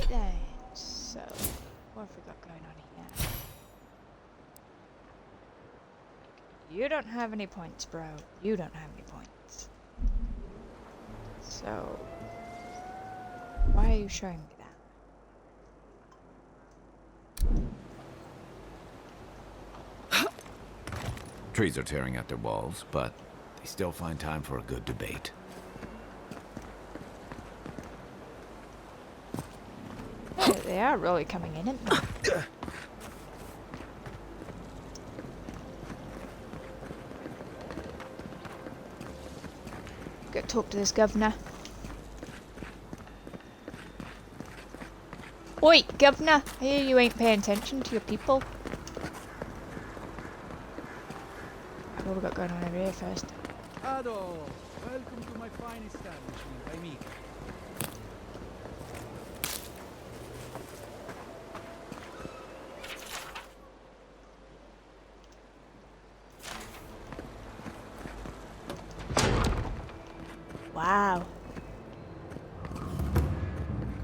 Right then. So, what have we got going on here? You don't have any points, bro. You don't have any points. So, why are you showing me that? Trees are tearing at their walls, but they still find time for a good debate. They are really coming in, aren't they? Go talk to this governor. Oi, governor! I hear you ain't paying attention to your people. What have we got going on over here first? Ado, welcome to my fine establishment, amigo. Wow.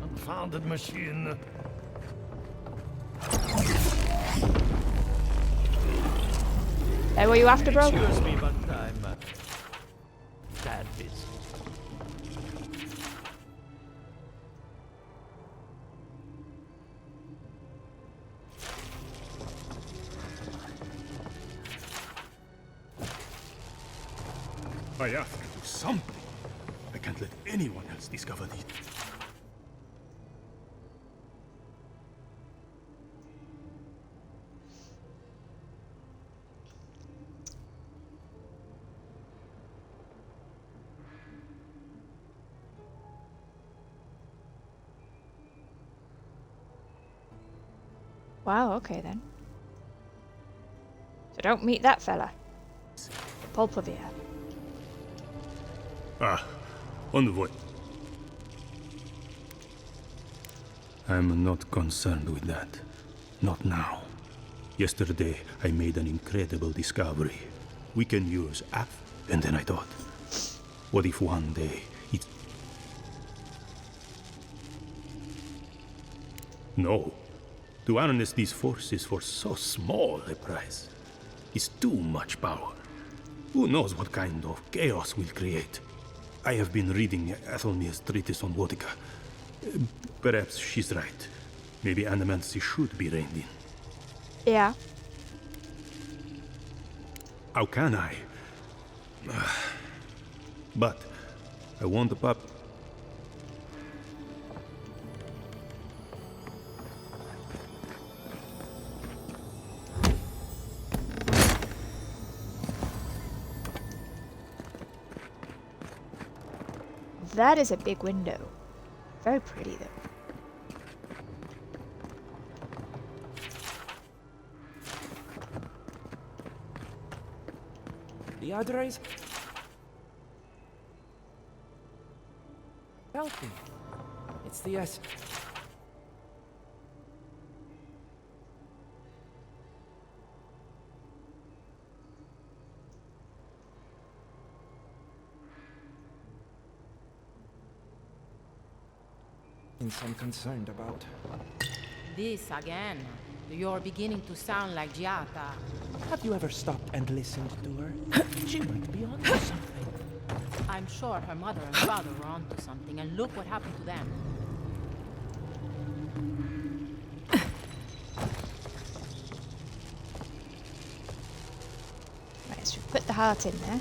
Confounded machine. That what you after, bro? Excuse me, but I'm that busy. I have to do something. I can't let anyone else discover these. Wow, okay then. So don't meet that fella. The pulp of you. Ah, on the way. I'm not concerned with that. Not now. Yesterday, I made an incredible discovery. We can use app. And then I thought, what if one day it... No. To harness these forces for so small a price is too much power. Who knows what kind of chaos we'll create? I have been reading Athelmir's treatise on Wodica. Perhaps she's right. Maybe Animancy should be reined in. Yeah. How can I? But I want the pup. That is a big window. Very pretty though. The address? Healthy. It's the S. I'm concerned about. This again. You're beginning to sound like Giata. Have you ever stopped and listened to her? She might be onto something. I'm sure her mother and father were onto something, and look what happened to them. Right, so put the heart in there.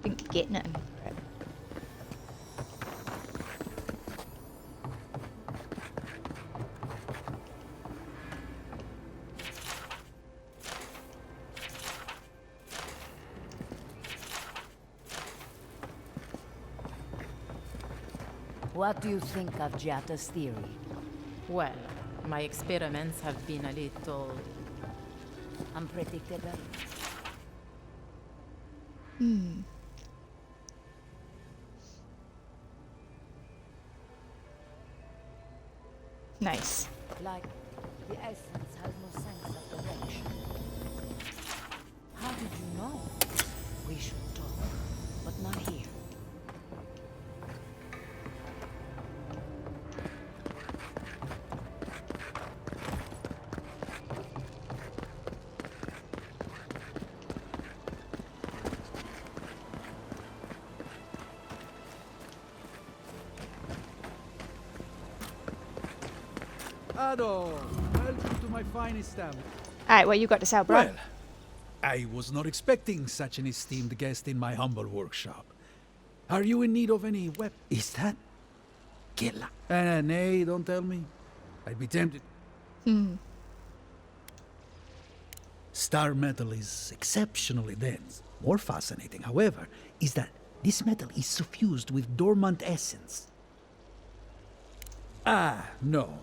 Think you're getting it. What do you think of Giata's theory? Well, my experiments have been a little... unpredictable? Nice. Like, the essence has no sense of direction. How did you know? We should talk, but not here. Ado, welcome to my fine establishment. Alright, what you got to sell, bro? Well, I was not expecting such an esteemed guest in my humble workshop. Are you in need of any weapon? Is that... Killa? Nay, don't tell me. I'd be tempted. Star metal is exceptionally dense. More fascinating, however, is that this metal is suffused with dormant essence. Ah, no.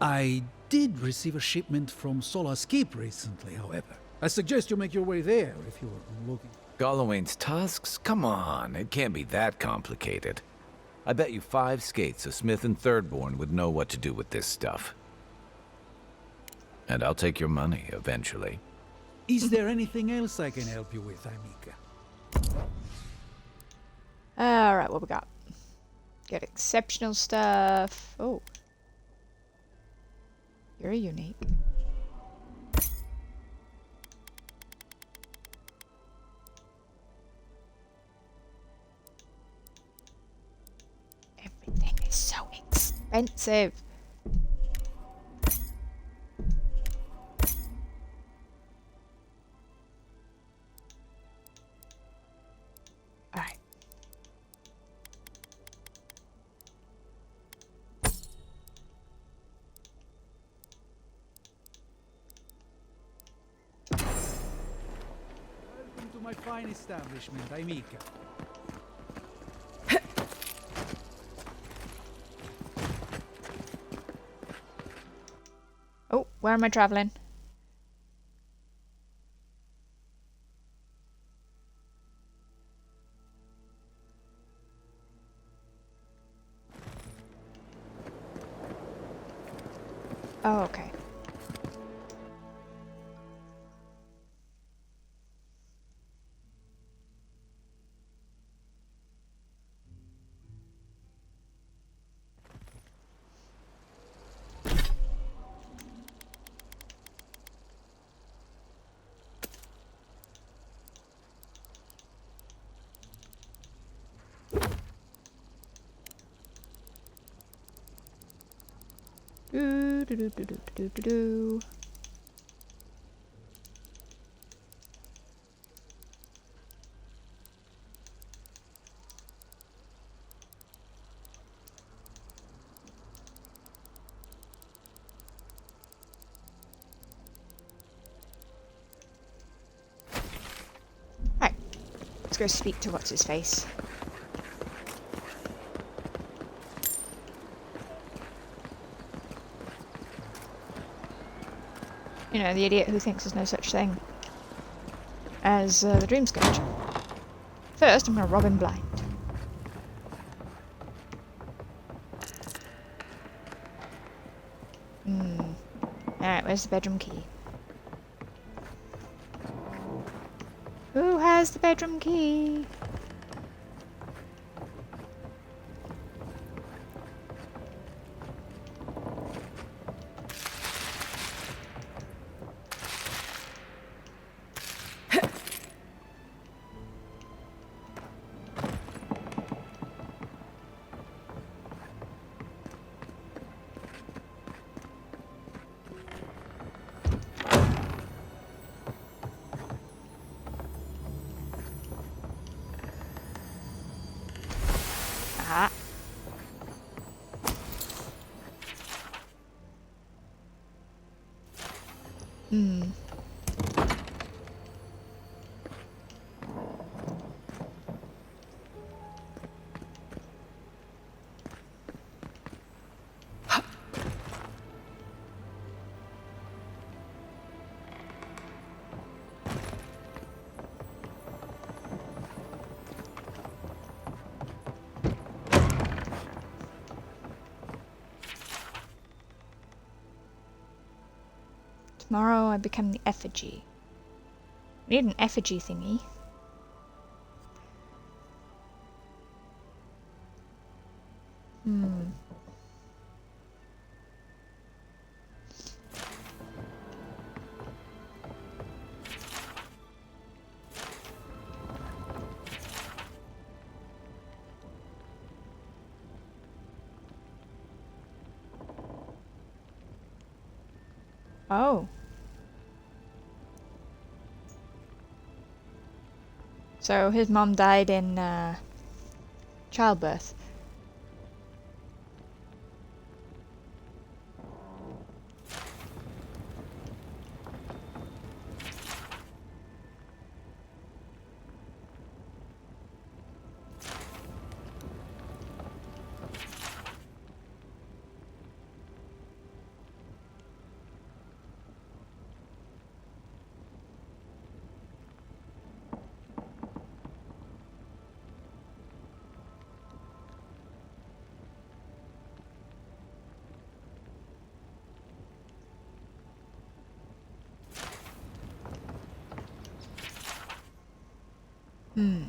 I did receive a shipment from Sola's Keep recently, however. I suggest you make your way there if you're looking. Gallowayne's tusks? Come on, it can't be that complicated. I bet you 5 skates a Smith and Thirdborn would know what to do with this stuff. And I'll take your money eventually. Is there anything else I can help you with, Amica? Alright, what we got? Got exceptional stuff. Oh. You're unique. Everything is so expensive. Alright. Welcome to my fine establishment, Amica. Oh, where am I traveling? Oh, okay. Do, do, do, do, do, do, do, do. Right, let's go speak to what's his face. You know, the idiot who thinks there's no such thing as the dream scourge. First, I'm going to rob him blind. Alright, where's the bedroom key? Who has the bedroom key? Ah. Tomorrow I become the effigy. We need an effigy thingy. Oh. So his mom died in childbirth. Hmm.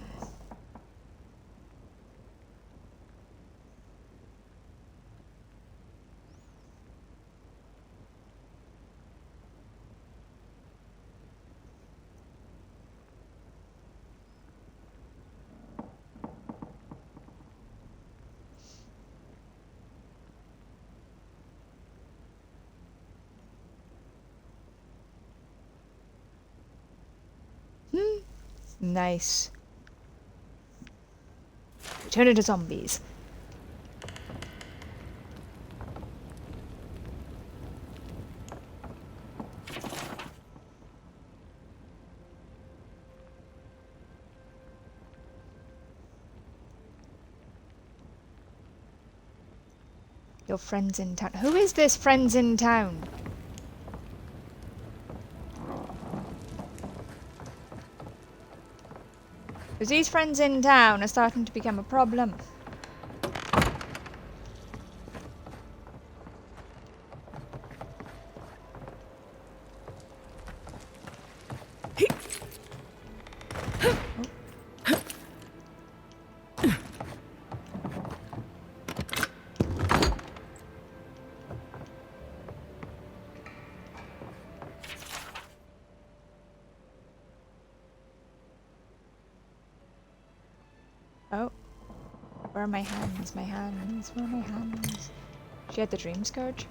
Nice. We turn into zombies. Your friends in town. Who is this friends in town? Because these friends in town are starting to become a problem. Oh. Where are my hands? My hands. Where are my hands? She had the dream scourge.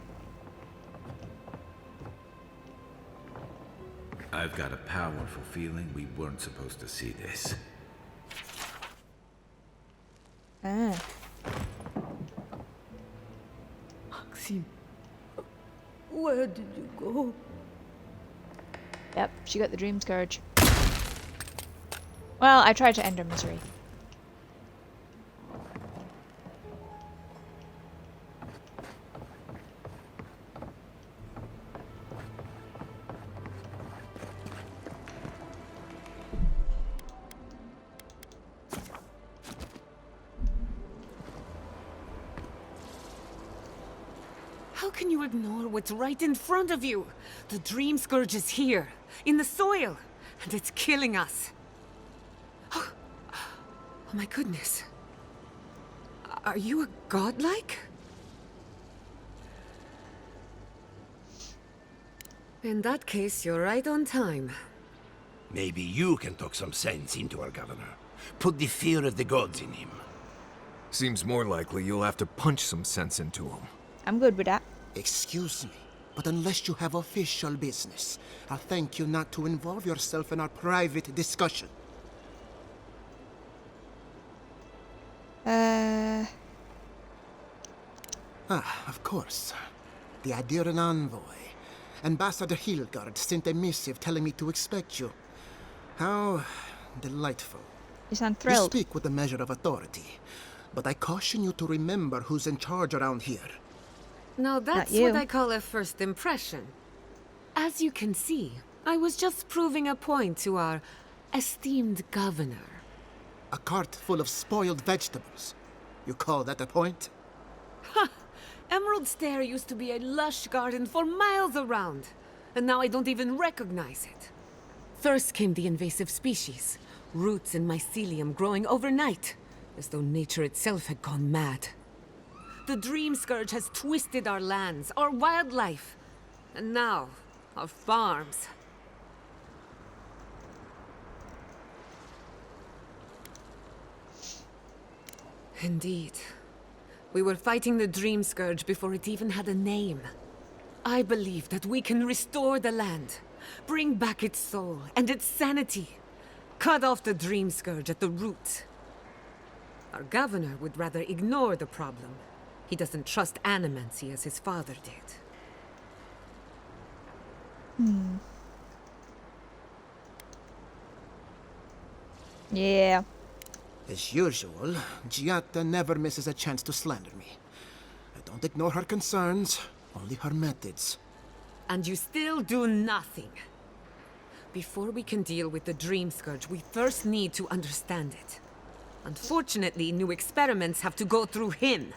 I've got a powerful feeling we weren't supposed to see this. Ah. Maxim, where did you go? Yep, she got the dream scourge. Well, I tried to end her misery. How can you ignore what's right in front of you? The Dream Scourge is here, in the soil, and it's killing us. Oh, my goodness. Are you a godlike? In that case, you're right on time. Maybe you can talk some sense into our governor. Put the fear of the gods in him. Seems more likely you'll have to punch some sense into him. I'm good with that. Excuse me, but unless you have official business, I'll thank you not to involve yourself in our private discussion. Of course. The Adiran envoy. Ambassador Hilgard sent a missive telling me to expect you. How delightful. You sound You thrilled. speak with a measure of authority, but I caution you to remember who's in charge around here. Now that's you. what I call a first impression. As you can see, I was just proving a point to our esteemed governor. A cart full of spoiled vegetables. You call that a point? Emerald Stair used to be a lush garden for miles around, and now I don't even recognize it. First came the invasive species, roots and mycelium growing overnight, as though nature itself had gone mad. The Dream Scourge has twisted our lands, our wildlife, and now, our farms. Indeed. We were fighting the Dream Scourge before it even had a name. I believe that we can restore the land, bring back its soul and its sanity, cut off the dream scourge at the root. Our governor would rather ignore the problem. He doesn't trust animancy as his father did. Yeah. As usual, Giatta never misses a chance to slander me. I don't ignore her concerns, only her methods. And you still do nothing. Before we can deal with the Dream Scourge, we first need to understand it. Unfortunately, new experiments have to go through him.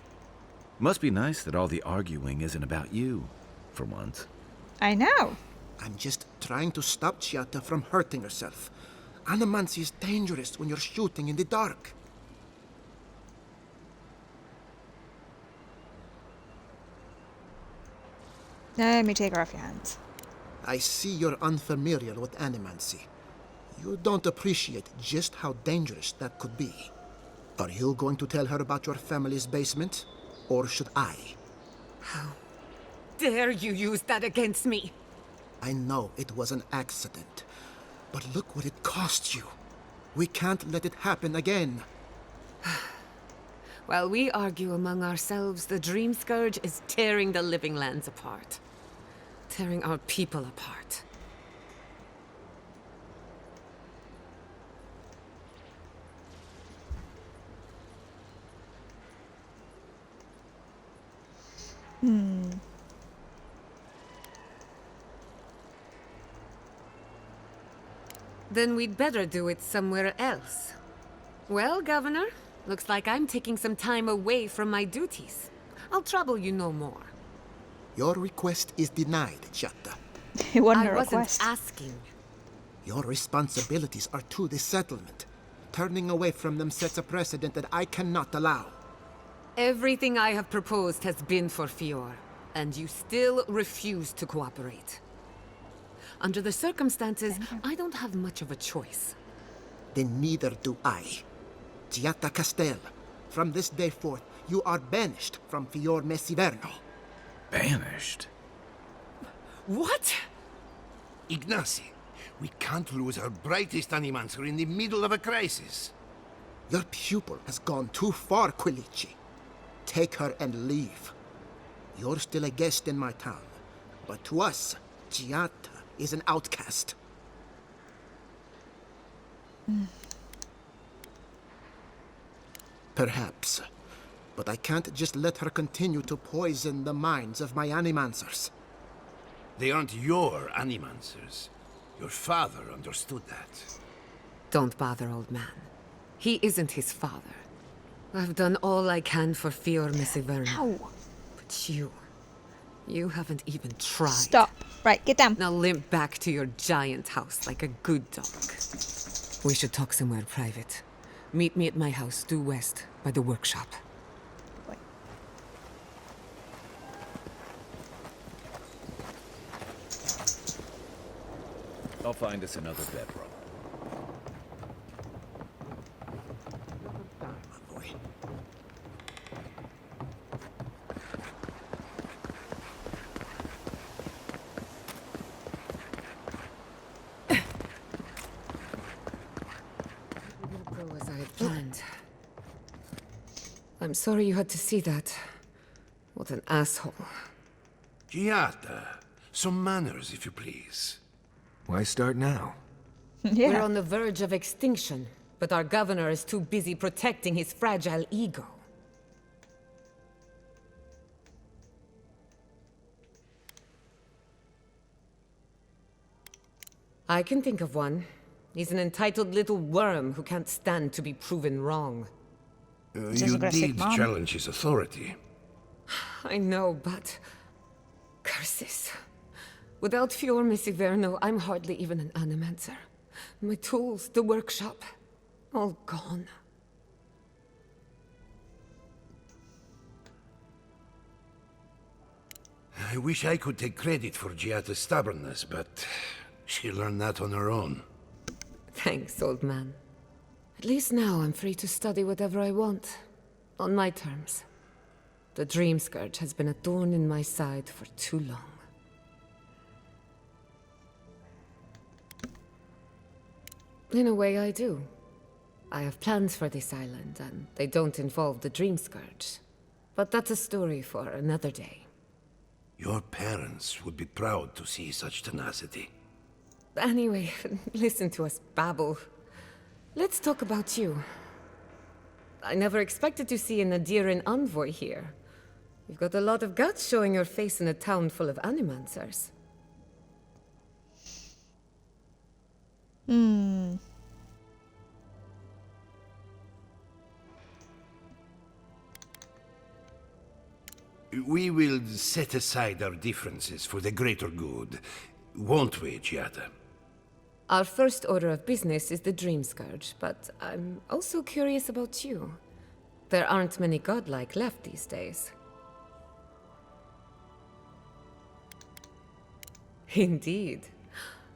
Must be nice that all the arguing isn't about you, for once. I know. I'm just trying to stop Giatta from hurting herself. Animancy is dangerous when you're shooting in the dark. Let me take her off your hands. I see you're unfamiliar with animancy. You don't appreciate just how dangerous that could be. Are you going to tell her about your family's basement? Or should I? How dare you use that against me? I know it was an accident. But look what it cost you. We can't let it happen again. While we argue among ourselves, the Dream Scourge is tearing the living lands apart. Tearing our people apart. Then we'd better do it somewhere else. Well, Governor, looks like I'm taking some time away from my duties. I'll trouble you no more. Your request is denied, Giatta. It wasn't a I wasn't request. asking. Your responsibilities are to the settlement. Turning away from them sets a precedent that I cannot allow. Everything I have proposed has been for Fior, and you still refuse to cooperate. Under the circumstances, I don't have much of a choice. Then neither do I. Giatta Castel, from this day forth, you are banished from Fior Messiverno. Banished? What? Ignacy, we can't lose our brightest animancer in the middle of a crisis. Your pupil has gone too far, Quilici. Take her and leave. You're still a guest in my town, but to us, Giatta is an outcast. Perhaps, but I can't just let her continue to poison the minds of my animancers. They aren't your animancers. Your father understood that. Don't bother, old man. He isn't his father. I've done all I can for Fior Messiverno. Ow. But you haven't even tried. Stop. Right, get down. Now limp back to your giant house like a good dog. We should talk somewhere private. Meet me at my house due west by the workshop. I'll find us another bedroom. Go as I had planned. I'm sorry you had to see that. What an asshole. Giatta, some manners, if you please. Why start now? We're on the verge of extinction, but our governor is too busy protecting his fragile ego. I can think of one. He's an entitled little worm who can't stand to be proven wrong. You did challenge his authority. I know, but... curses. Without Fior Messiverno, I'm hardly even an animancer. My tools, the workshop, all gone. I wish I could take credit for Giatta's stubbornness, but she learned that on her own. Thanks, old man. At least now I'm free to study whatever I want. On my terms. The Dream Scourge has been a thorn in my side for too long. In a way, I do. I have plans for this island, and they don't involve the Dream Scourge. But that's a story for another day. Your parents would be proud to see such tenacity. Anyway, listen to us babble. Let's talk about you. I never expected to see an Adiran envoy here. You've got a lot of guts showing your face in a town full of animancers. We will set aside our differences for the greater good, won't we, Giada? Our first order of business is the Dream Scourge, but I'm also curious about you. There aren't many godlike left these days. Indeed.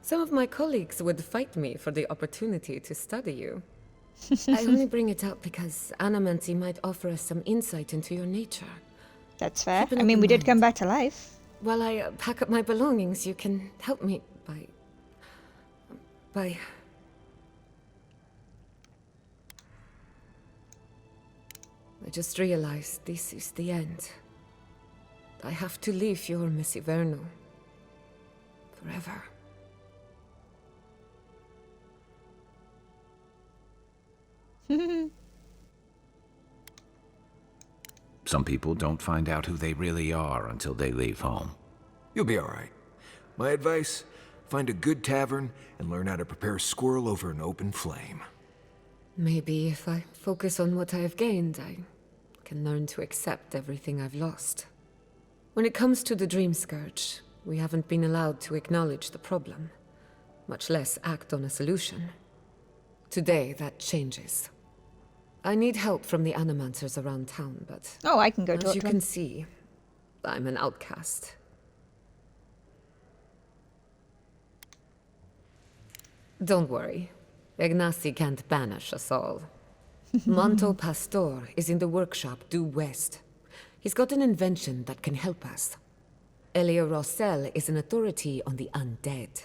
Some of my colleagues would fight me for the opportunity to study you. I only bring it up because Animancy might offer us some insight into your nature. That's fair. Keep an I mean, open we did mind. come back to life. While I pack up my belongings, you can help me by... I just realized this is the end. I have to leave your Messiverno. Forever. Some people don't find out who they really are until they leave home. You'll be all right. My advice, find a good tavern and learn how to prepare a squirrel over an open flame. Maybe if I focus on what I have gained, I can learn to accept everything I've lost. When it comes to the Dream Scourge, we haven't been allowed to acknowledge the problem, much less act on a solution. Today, that changes. I need help from the animancers around town, but... Oh, I can go talk as you to can him. see, I'm an outcast. Don't worry. Ignacy can't banish us all. Monto Pastor is in the workshop due west. He's got an invention that can help us. Elia Rossell is an authority on the undead.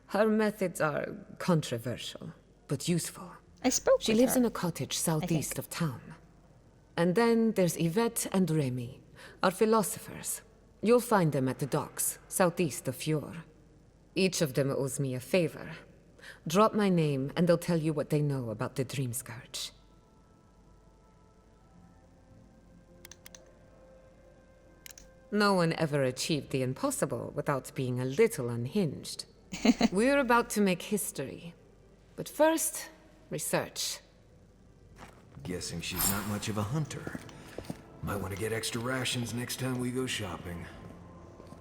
Her methods are controversial, but useful. I spoke She with lives her. in a cottage southeast of town. And then there's Yvette and Remy, our philosophers. You'll find them at the docks, southeast of Fjord. Each of them owes me a favor. Drop my name, and they'll tell you what they know about the Dream Scourge. No one ever achieved the impossible without being a little unhinged. We're about to make history. But first, research. Guessing she's not much of a hunter. Might want to get extra rations next time we go shopping.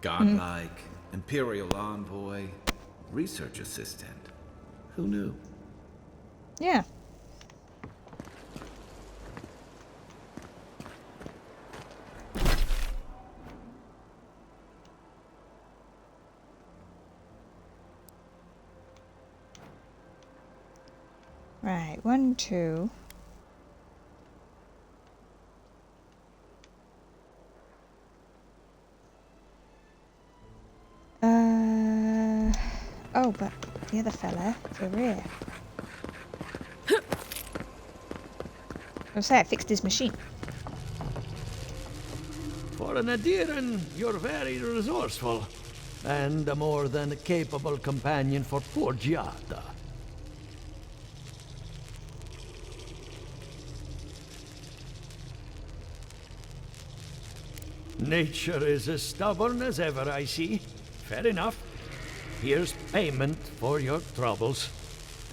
Godlike, Imperial Envoy, Research Assistant. Who knew? Yeah. Right, 1, 2. Oh, but the other fella over here. I'll say I fixed his machine. For an Adiran, you're very resourceful, and a more than capable companion for poor Giada. Nature is as stubborn as ever, I see. Fair enough. Here's payment for your troubles.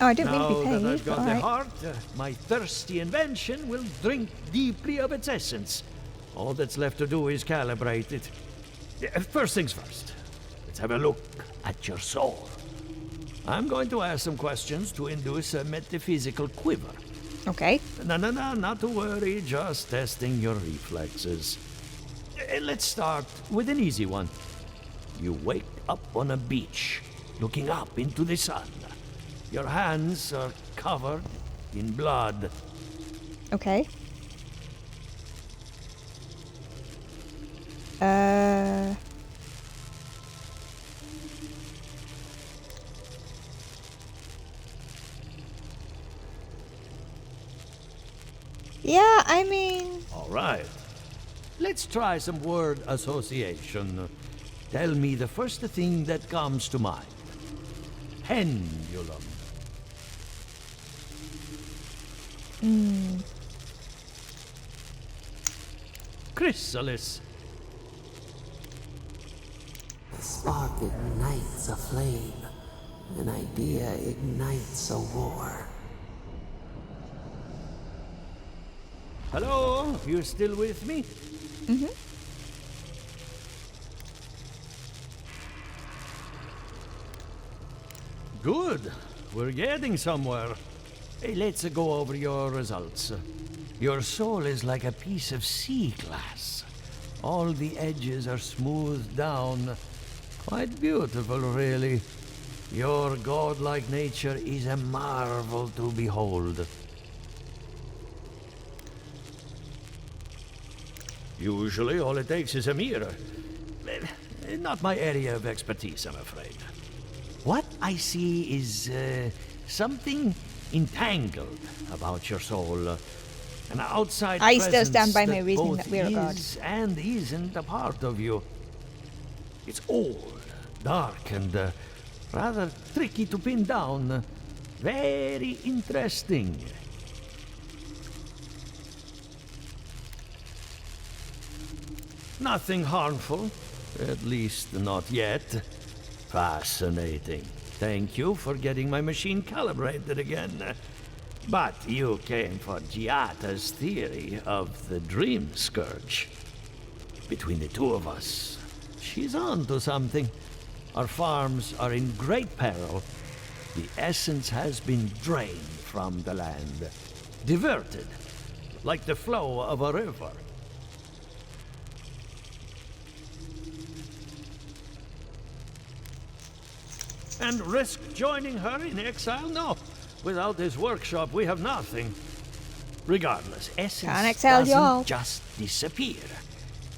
Oh, I didn't mean to be Now paid, that I've got but the alright. heart, my thirsty invention will drink deeply of its essence. All that's left to do is calibrate it. First things first. Let's have a look at your soul. I'm going to ask some questions to induce a metaphysical quiver. Okay. No, not to worry, just testing your reflexes. Let's start with an easy one. You wake up on a beach, looking up into the sun. Your hands are covered in blood. Okay. Yeah, I mean... All right. Let's try some word association. Tell me the first thing that comes to mind. Pendulum. Chrysalis. A spark ignites a flame. An idea ignites a war. Hello? You still with me? Mm-hmm. Good. We're getting somewhere. Hey, let's go over your results. Your soul is like a piece of sea glass. All the edges are smoothed down. Quite beautiful, really. Your godlike nature is a marvel to behold. Usually, all it takes is a mirror. Not my area of expertise, I'm afraid. What I see is something entangled about your soul. An outside I still stand by presence my that reasoning both that we're a god. is and isn't a part of you. It's old, dark, and rather tricky to pin down. Very interesting. Nothing harmful, at least not yet. Fascinating. Thank you for getting my machine calibrated again. But you came for Giata's theory of the Dream Scourge. Between the two of us, she's on to something. Our farms are in great peril. The essence has been drained from the land. Diverted, like the flow of a river. And risk joining her in exile? No. Without this workshop, we have nothing. Regardless, essence Can't exile doesn't y'all. just disappear.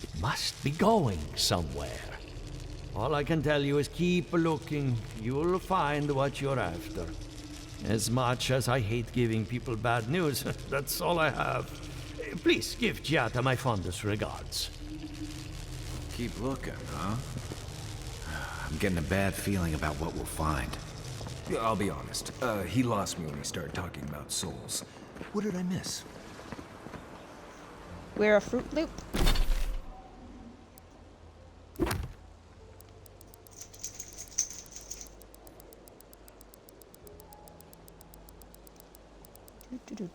It must be going somewhere. All I can tell you is keep looking. You'll find what you're after. As much as I hate giving people bad news, that's all I have. Please give Giata my fondest regards. Keep looking, huh? I'm getting a bad feeling about what we'll find. Yeah, I'll be honest. He lost me when he started talking about souls. What did I miss? We're a Fruit Loop. Do.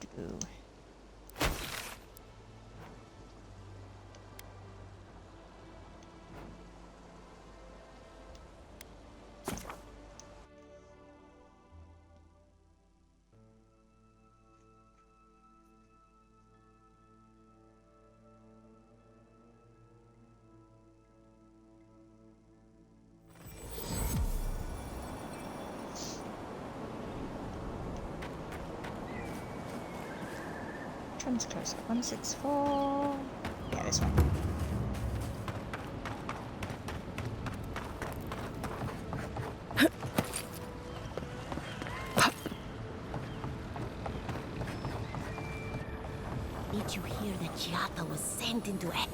Which one's closer? 164. Yeah, this one. Did you hear that Giata was sent into it?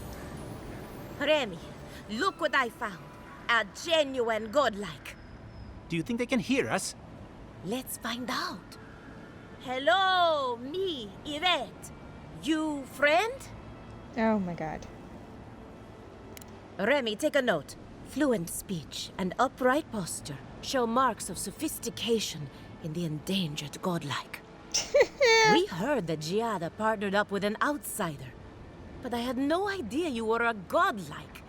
Remy, look what I found. A genuine godlike. Do you think they can hear us? Let's find out. Hello, me, Yvette. You friend? Oh my god. Remy, take a note. Fluent speech and upright posture show marks of sophistication in the endangered godlike. We heard that Giada partnered up with an outsider, but I had no idea you were a godlike.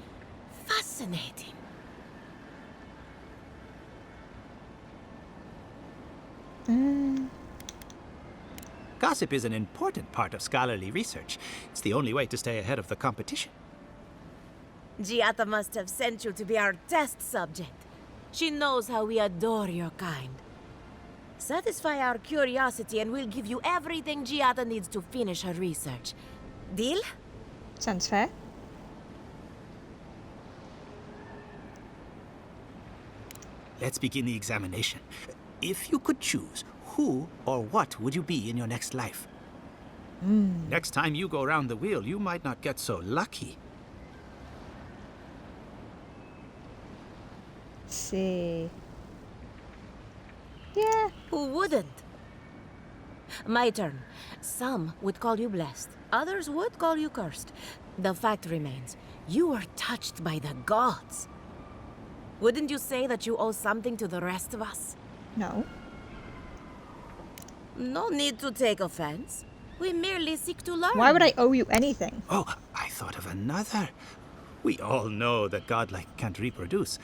Fascinating. Gossip is an important part of scholarly research. It's the only way to stay ahead of the competition. Giata must have sent you to be our test subject. She knows how we adore your kind. Satisfy our curiosity and we'll give you everything Giata needs to finish her research. Deal? Sounds fair. Let's begin the examination. If you could choose, who or what would you be in your next life? Next time you go round the wheel, you might not get so lucky. Let's see. Yeah. Who wouldn't? My turn. Some would call you blessed. Others would call you cursed. The fact remains, you were touched by the gods. Wouldn't you say that you owe something to the rest of us? No. No need to take offense. We merely seek to learn. Why would I owe you anything? Oh, I thought of another. We all know that godlike can't reproduce.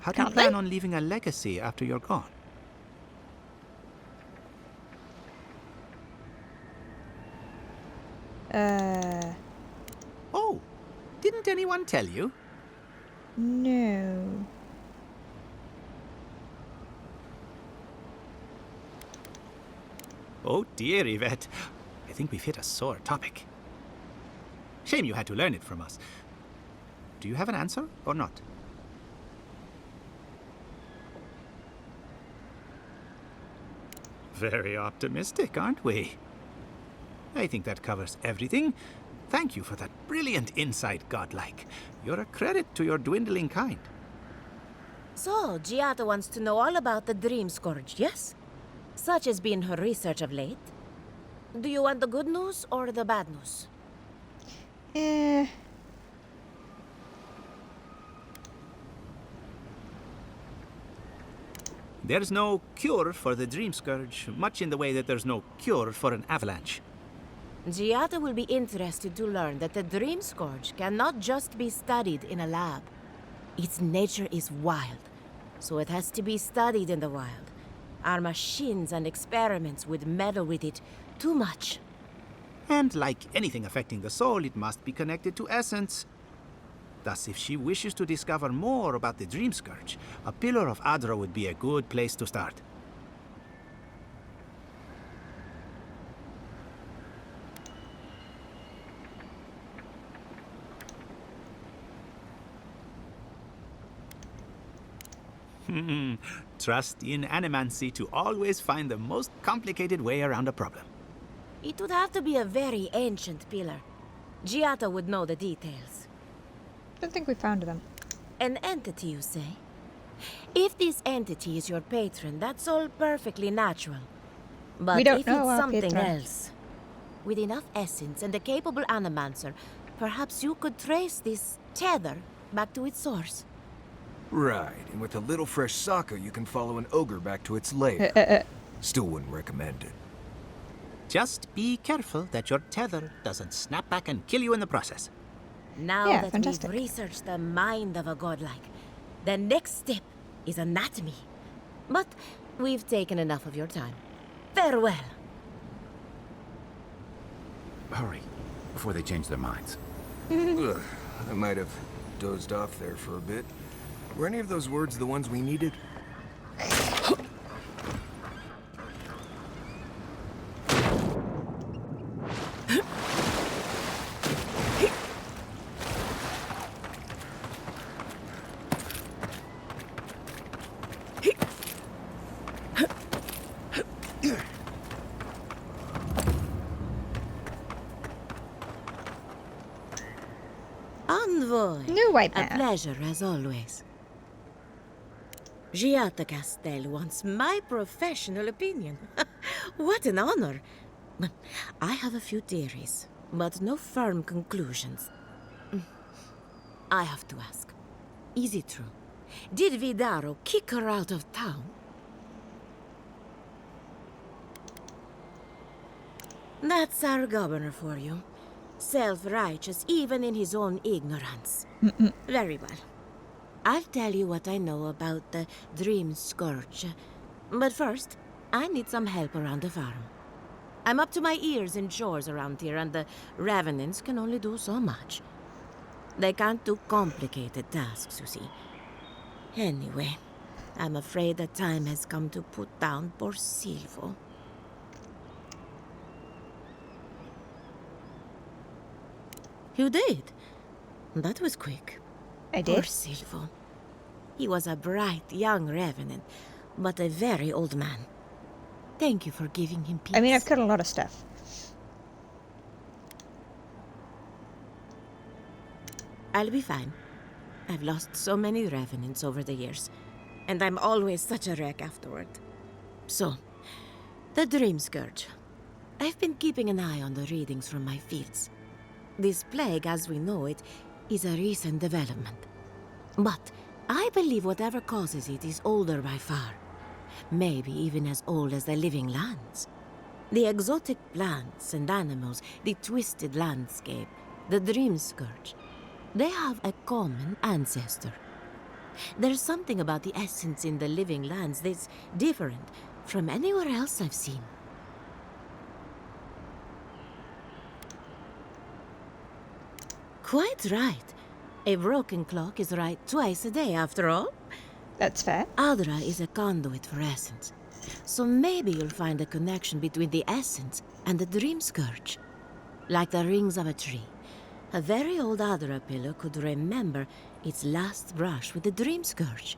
How do you Can't plan they? on leaving a legacy after you're gone? Oh, didn't anyone tell you? No. Oh dear, Yvette. I think we've hit a sore topic. Shame you had to learn it from us. Do you have an answer or not? Very optimistic, aren't we? I think that covers everything. Thank you for that brilliant insight, godlike. You're a credit to your dwindling kind. So, Giada wants to know all about the Dream Scourge, yes? Such has been her research of late. Do you want the good news or the bad news? There's no cure for the Dream Scourge, much in the way that there's no cure for an avalanche. Giada will be interested to learn that the Dream Scourge cannot just be studied in a lab. Its nature is wild, so it has to be studied in the wild. Our machines and experiments would meddle with it too much. And like anything affecting the soul, it must be connected to essence. Thus, if she wishes to discover more about the Dream Scourge, a Pillar of Adra would be a good place to start. Trust in animancy to always find the most complicated way around a problem. It would have to be a very ancient pillar. Giada would know the details. Don't think we found them. An entity, you say? If this entity is your patron, that's all perfectly natural. But We don't if know it's our something patron. else, with enough essence and a capable animancer, perhaps you could trace this tether back to its source. Right, and with a little fresh sake, you can follow an ogre back to its lair. Still wouldn't recommend it. Just be careful that your tether doesn't snap back and kill you in the process. Now Yeah, that fantastic. we've researched the mind of a godlike, the next step is anatomy. But we've taken enough of your time. Farewell. Hurry, before they change their minds. Ugh, I might have dozed off there for a bit. Were any of those words the ones we needed? Envoy. New white A man. pleasure, as always. Giada Castel wants my professional opinion. What an honor. I have a few theories, but no firm conclusions. I have to ask, is it true? Did Vidaro kick her out of town? That's our governor for you. Self-righteous even in his own ignorance. Very well. I'll tell you what I know about the Dream Scourge. But first, I need some help around the farm. I'm up to my ears in chores around here, and the Revenants can only do so much. They can't do complicated tasks, you see. Anyway, I'm afraid the time has come to put down poor Silvo. You did? That was quick. I Poor did. Silvo. He was a bright young revenant, but a very old man. Thank you for giving him peace. I mean, I've cut a lot of stuff. I'll be fine. I've lost so many revenants over the years, and I'm always such a wreck afterward. So, the Dream Scourge. I've been keeping an eye on the readings from my fields. This plague, as we know it, is a recent development. But I believe whatever causes it is older by far. Maybe even as old as the living lands. The exotic plants and animals, the twisted landscape, the Dream Scourge, they have a common ancestor. There's something about the essence in the living lands that's different from anywhere else I've seen. Quite right. A broken clock is right twice a day, after all. That's fair. Adra is a conduit for essence. So maybe you'll find a connection between the essence and the Dream Scourge. Like the rings of a tree. A very old Adra pillar could remember its last brush with the Dream Scourge.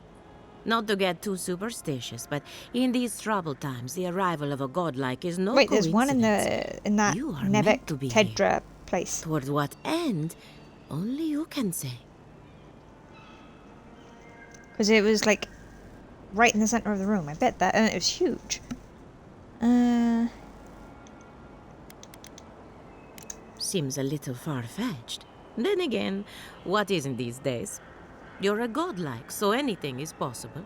Not to get too superstitious, but in these troubled times, the arrival of a godlike is no Wait, there's coincidence. one in that You are Nevek meant to be here. Tedra place. Toward what end, only you can say. Because it was like right in the center of the room. I bet that, and it was huge. Seems a little far-fetched. Then again, what isn't these days? You're a godlike, so anything is possible.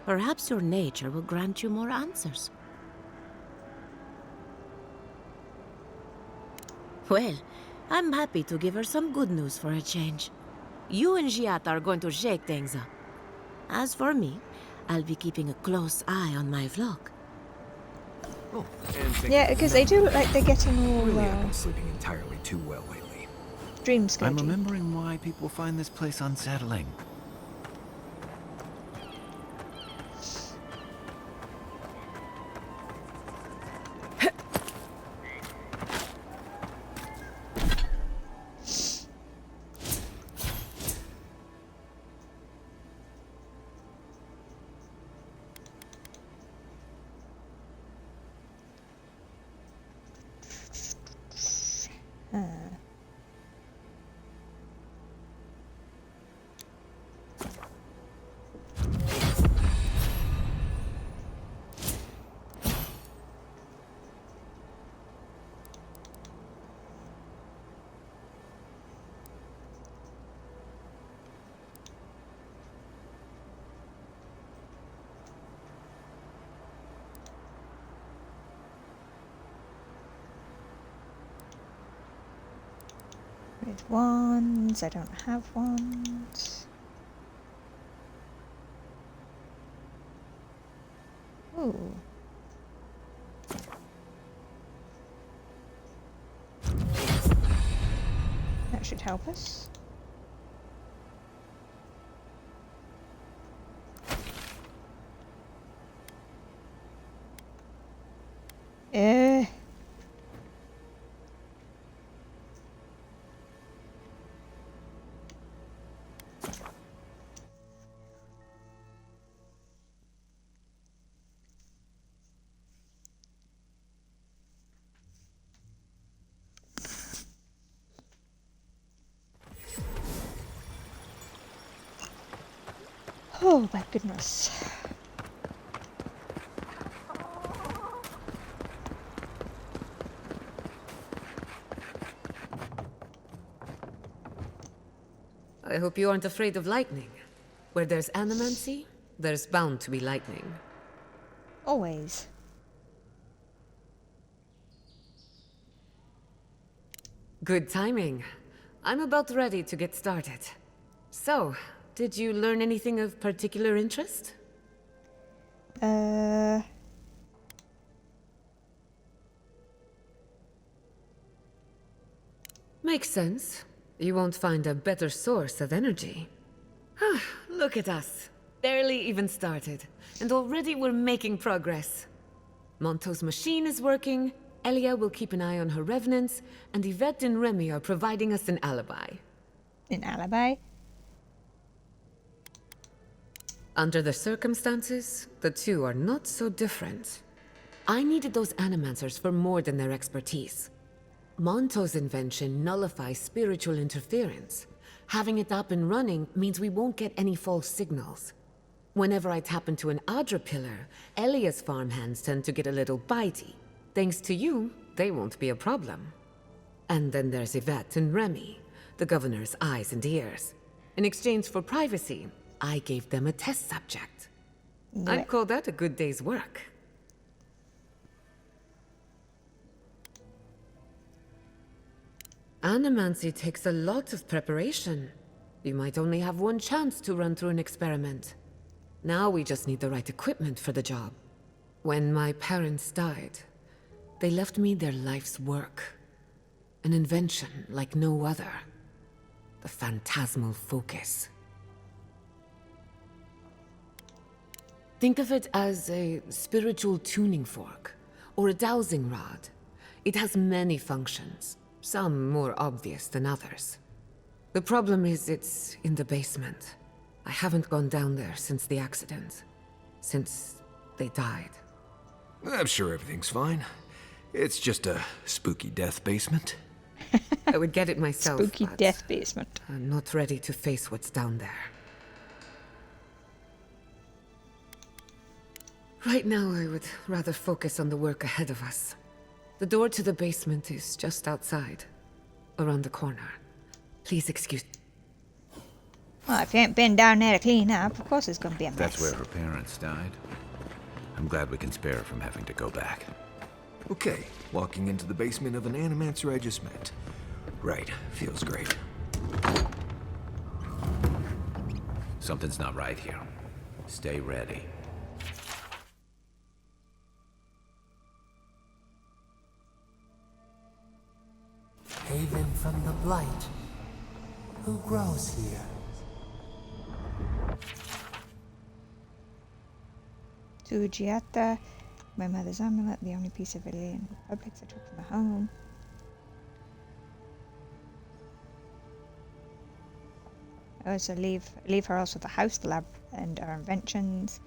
Perhaps your nature will grant you more answers. Well, I'm happy to give her some good news for a change. You and Giat are going to shake things up. As for me, I'll be keeping a close eye on my flock. Oh, and Yeah, because they do look like they're getting all really, I've been sleeping entirely too well lately. dream I'm scourging. remembering why people find this place unsettling. With wands, I don't have wands. Ooh. That should help us. Oh my goodness. I hope you aren't afraid of lightning. Where there's animancy, there's bound to be lightning. Always. Good timing. I'm about ready to get started. So, did you learn anything of particular interest? Makes sense. You won't find a better source of energy. Look at us. Barely even started. And already we're making progress. Monto's machine is working, Elia will keep an eye on her revenants, and Yvette and Remy are providing us an alibi. An alibi? Under the circumstances, the two are not so different. I needed those animancers for more than their expertise. Monto's invention nullifies spiritual interference, Having it up and running means we won't get any false signals. Whenever I tap into an Adra pillar, Elia's farmhands tend to get a little bitey. Thanks to you, they won't be a problem. And then there's Yvette and Remy, the governor's eyes and ears. In exchange for privacy, I gave them a test subject. I'd call that a good day's work. Animancy takes a lot of preparation. You might only have one chance to run through an experiment. Now we just need the right equipment for the job. When my parents died, they left me their life's work. An invention like no other. The phantasmal focus. Think of it as a spiritual tuning fork, or a dowsing rod. It has many functions, some more obvious than others. The problem is it's in the basement. I haven't gone down there since the accident. Since they died. I'm sure everything's fine. It's just a spooky death basement. I would get it myself. Spooky death basement. I'm not ready to face what's down there. Right now, I would rather focus on the work ahead of us. The door to the basement is just outside, around the corner. Please excuse. Well, if you ain't been down there to clean up, of course it's gonna be a mess. That's where her parents died. I'm glad we can spare her from having to go back. Okay, walking into the basement of an animancer I just met. Right, feels great. Something's not right here. Stay ready. Haven from the blight. Who grows here? Sujiata, my mother's amulet, the only piece of alien objects I took from my home. Oh, so leave her also the house, the lab, and our inventions.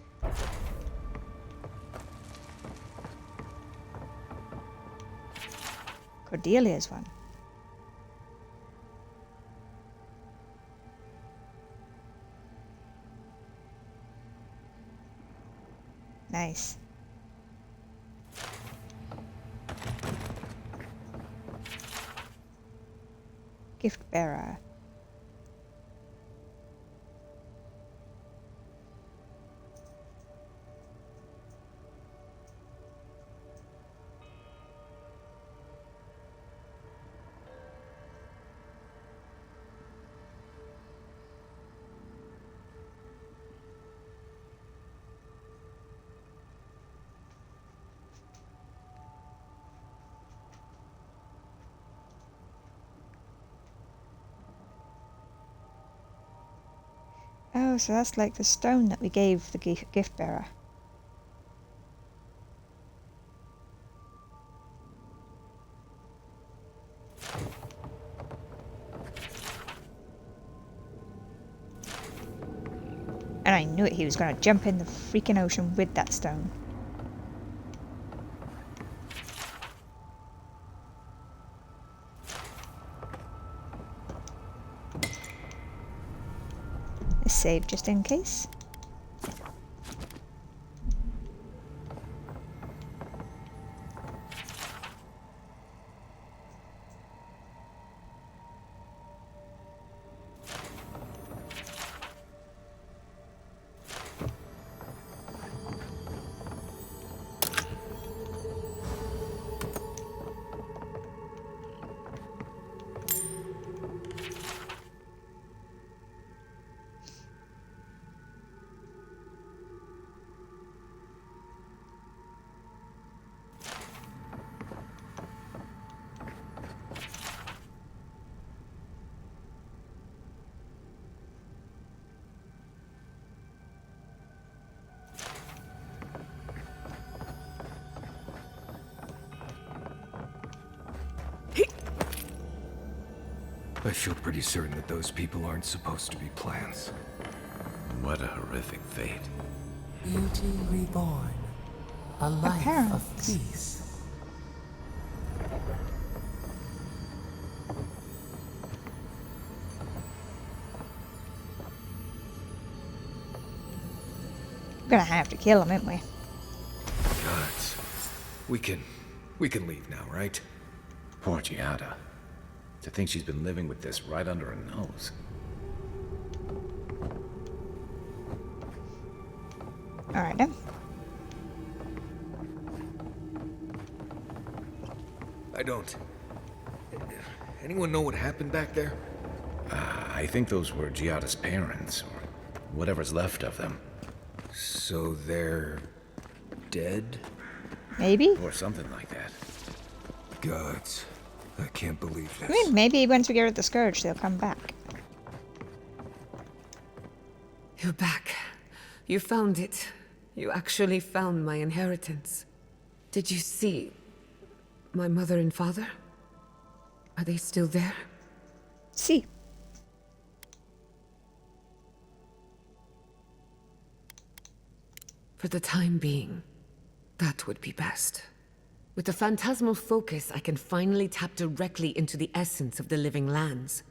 Cordelia's one. Nice. Gift bearer. Oh, so that's like the stone that we gave the gift bearer. And I knew it, he was going to jump in the freaking ocean with that stone. Save just in case. I feel pretty certain that those people aren't supposed to be plants. What a horrific fate. Beauty reborn. A life of peace. We're gonna have to kill him, aren't we? Gods. We can leave now, right? Poor Giada. To think she's been living with this right under her nose. Alright then. I don't. Anyone know what happened back there? I think those were Giada's parents, or whatever's left of them. So they're dead? Maybe? Or something like that. Gods. I can't believe this. I mean, maybe once we get rid of the Scourge, they'll come back. You're back. You found it. You actually found my inheritance. Did you see my mother and father? Are they still there? See. For the time being, that would be best. With the phantasmal focus, I can finally tap directly into the essence of the living lands.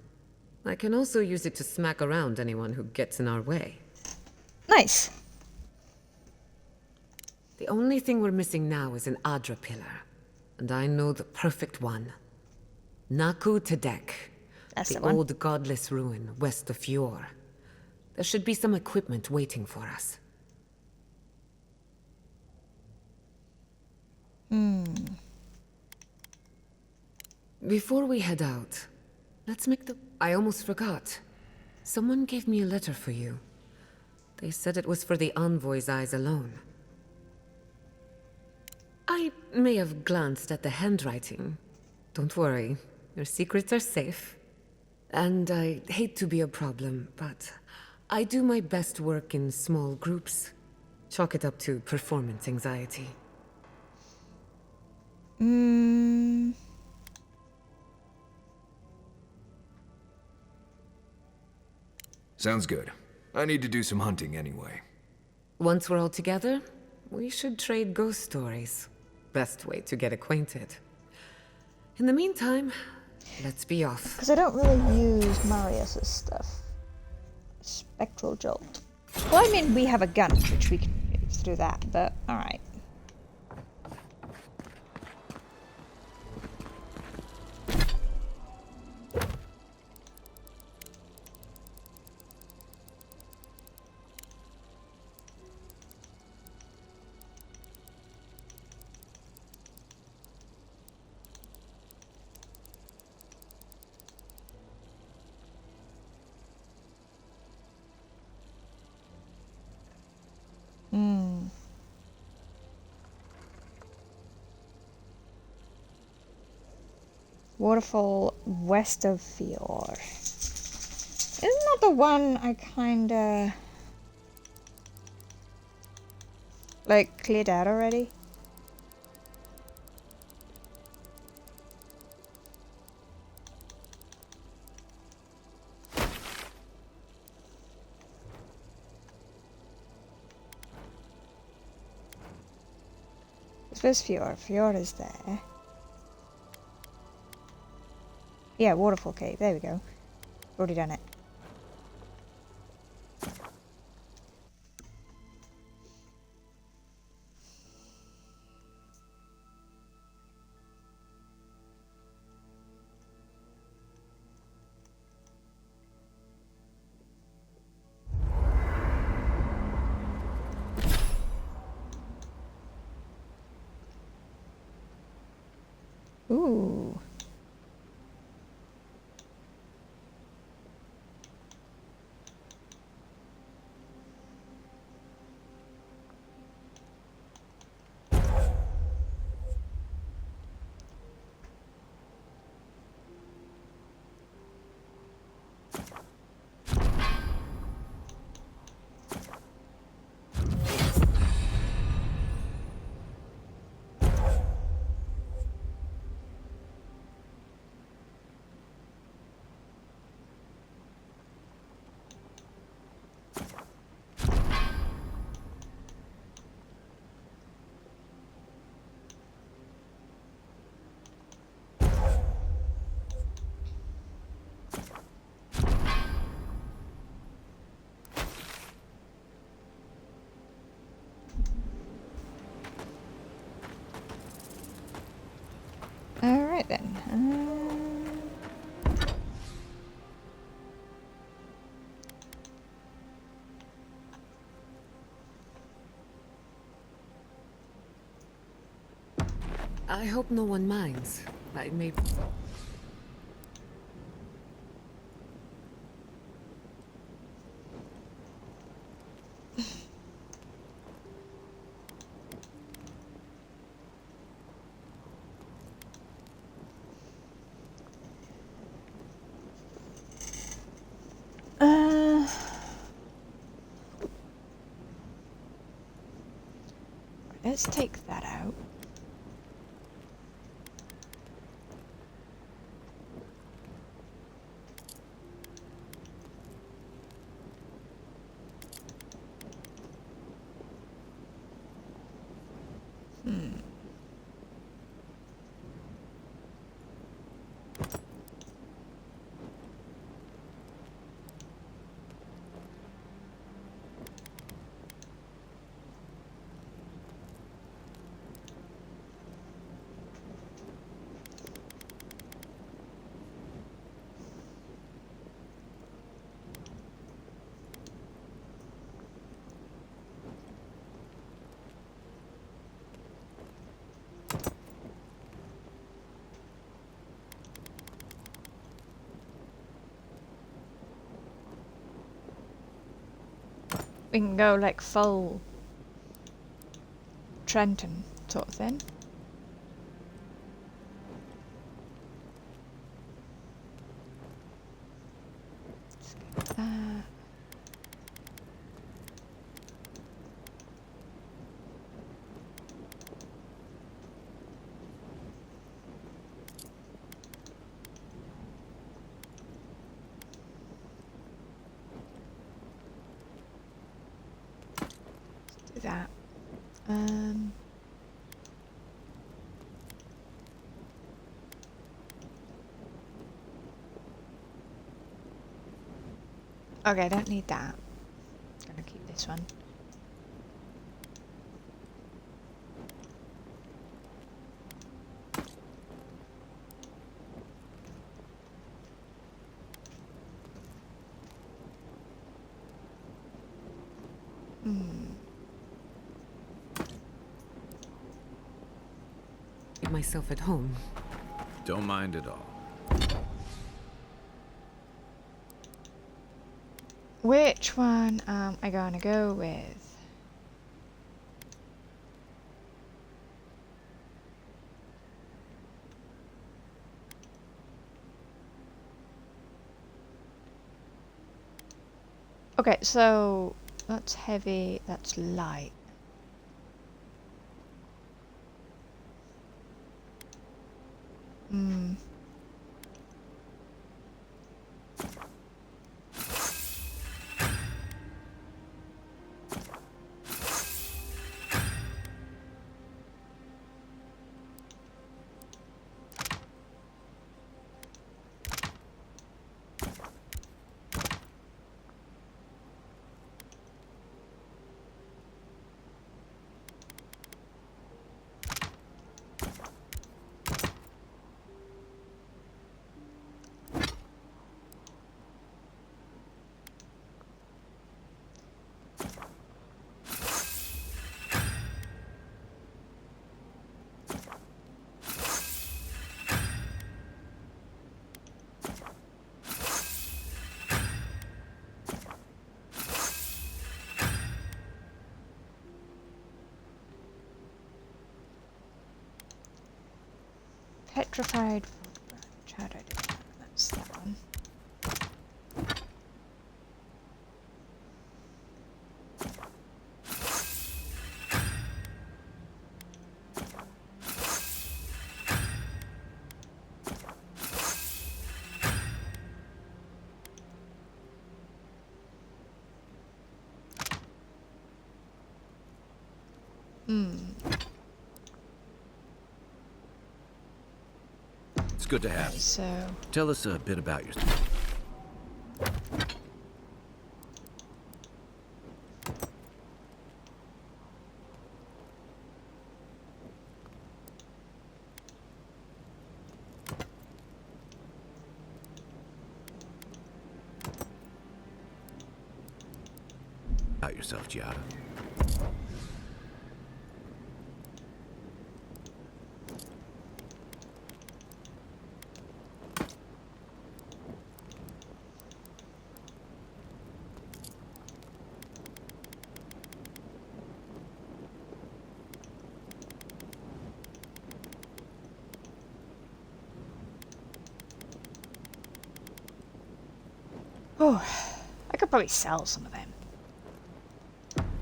I can also use it to smack around anyone who gets in our way. Nice. The only thing we're missing now is an Adra pillar. And I know the perfect one. Naku Tedek. That's the the one. old godless ruin west of Fjord. There should be some equipment waiting for us. Before we head out, let's make the... I almost forgot. Someone gave me a letter for you. They said it was for the Envoy's eyes alone. I may have glanced at the handwriting. Don't worry, your secrets are safe. And I hate to be a problem, but I do my best work in small groups. Chalk it up to performance anxiety. Sounds good. I need to do some hunting anyway. Once we're all together, we should trade ghost stories. Best way to get acquainted. In the meantime, let's be off. Because I don't really use Marius's stuff. Spectral Jolt. Well, I mean, we have a gun, which we can use through that, but alright. Waterfall west of Fjord. Isn't that the one I kinda... like, cleared out already? Where's Fjord? Fjord is there. Yeah, Waterfall Cave. There we go. Already done it. Ooh. Right then. I hope no one minds. I may... Let's take that out. We can go like full Trenton sort of thing. Let's get that. Do that. Okay, I don't need that. Gonna keep this one. myself at home. Don't mind at all. Which one am I gonna go with? Okay, so that's heavy, that's light. Hmm. Petrified branch. How do I do that? That's that one. It's good to have you. So Tell us a bit about yourself. yourself, Giada. Oh, I could probably sell some of them.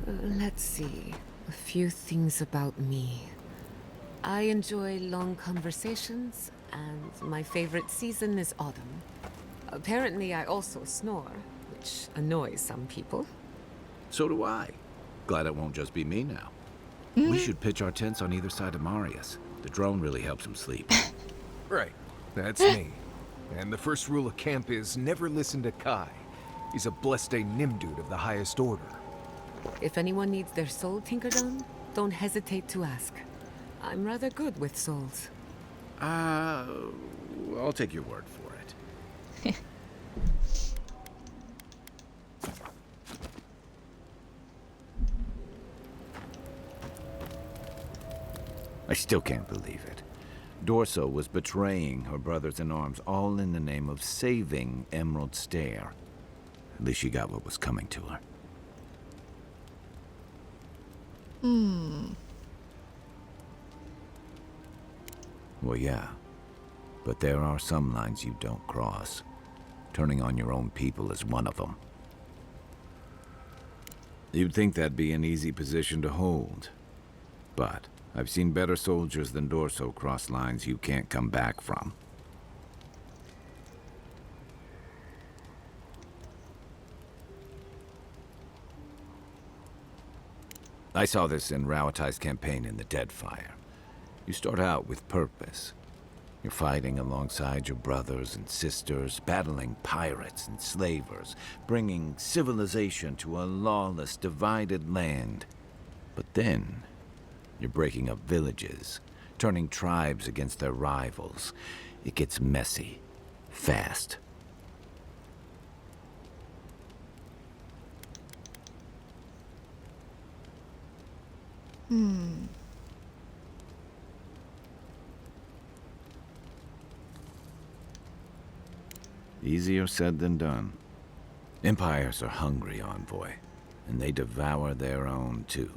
Let's see. A few things about me. I enjoy long conversations, and my favorite season is autumn. Apparently, I also snore, which annoys some people. So do I. Glad it won't just be me now. We should pitch our tents on either side of Marius. The drone really helps him sleep. Right, that's me. And the first rule of camp is never listen to Kai. He's a blessed Nimdude of the highest order. If anyone needs their soul tinkered on, don't hesitate to ask. I'm rather good with souls. I'll take your word for it. I still can't believe it. Dorso was betraying her brothers-in-arms, all in the name of saving Emerald Stair. At least she got what was coming to her. Well, yeah. But there are some lines you don't cross. Turning on your own people is one of them. You'd think that'd be an easy position to hold. But I've seen better soldiers than Dorso cross lines you can't come back from. I saw this in Rauatai's campaign in the Deadfire. You start out with purpose. You're fighting alongside your brothers and sisters, battling pirates and slavers, bringing civilization to a lawless, divided land. But then, you're breaking up villages, turning tribes against their rivals. It gets messy, fast. Easier said than done. Empires are hungry, Envoy, and they devour their own too.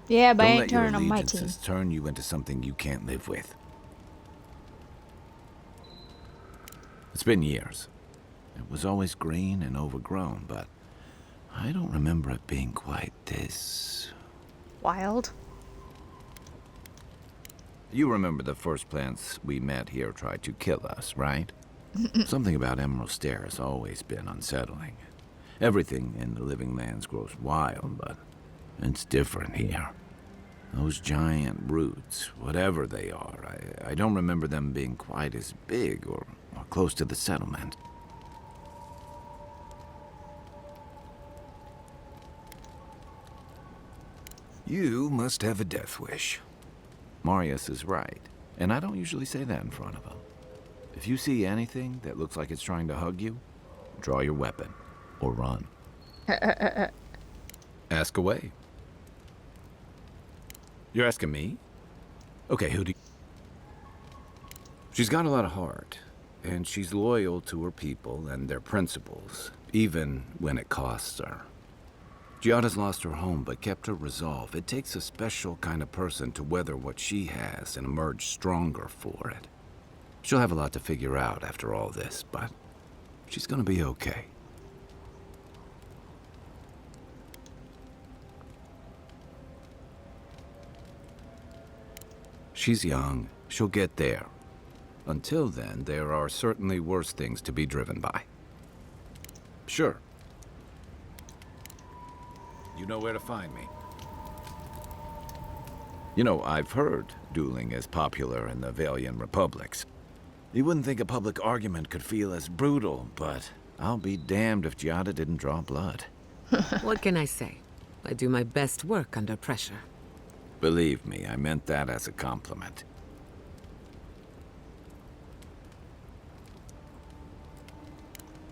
Yeah, but I Don't ain't let your turning on my team. allegiances turn you into something you can't live with. It's been years. It was always green and overgrown, but I don't remember it being quite this... Wild. You remember the first plants we met here tried to kill us, right? Something about Emerald Stair has always been unsettling. Everything in the living lands grows wild, but it's different here. Those giant roots, whatever they are, I don't remember them being quite as big or close to the settlement. You must have a death wish. Marius is right, and I don't usually say that in front of him. If you see anything that looks like it's trying to hug you, draw your weapon or run. Ask away. You're asking me? Okay, who do you... She's got a lot of heart, and she's loyal to her people and their principles, even when it costs her. Giada's lost her home, but kept her resolve. It takes a special kind of person to weather what she has and emerge stronger for it. She'll have a lot to figure out after all this, but she's gonna be okay. She's young. She'll get there. Until then, there are certainly worse things to be driven by. Sure. You know where to find me. You know, I've heard dueling is popular in the Valian republics. You wouldn't think a public argument could feel as brutal, but I'll be damned if Giada didn't draw blood. What can I say? I do my best work under pressure. Believe me, I meant that as a compliment.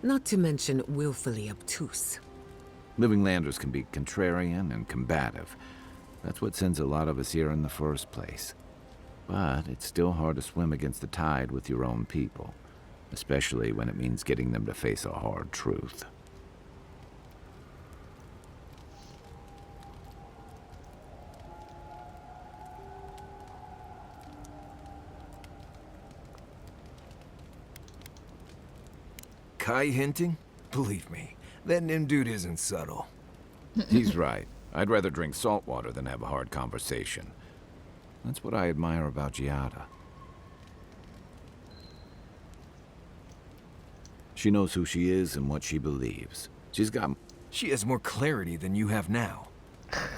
Not to mention willfully obtuse. Living landers can be contrarian and combative. That's what sends a lot of us here in the first place. But it's still hard to swim against the tide with your own people, especially when it means getting them to face a hard truth. Kai hinting? Believe me, that Nim dude isn't subtle. He's right. I'd rather drink salt water than have a hard conversation. That's what I admire about Giada. She knows who she is and what she believes. She's got... She has more clarity than you have now.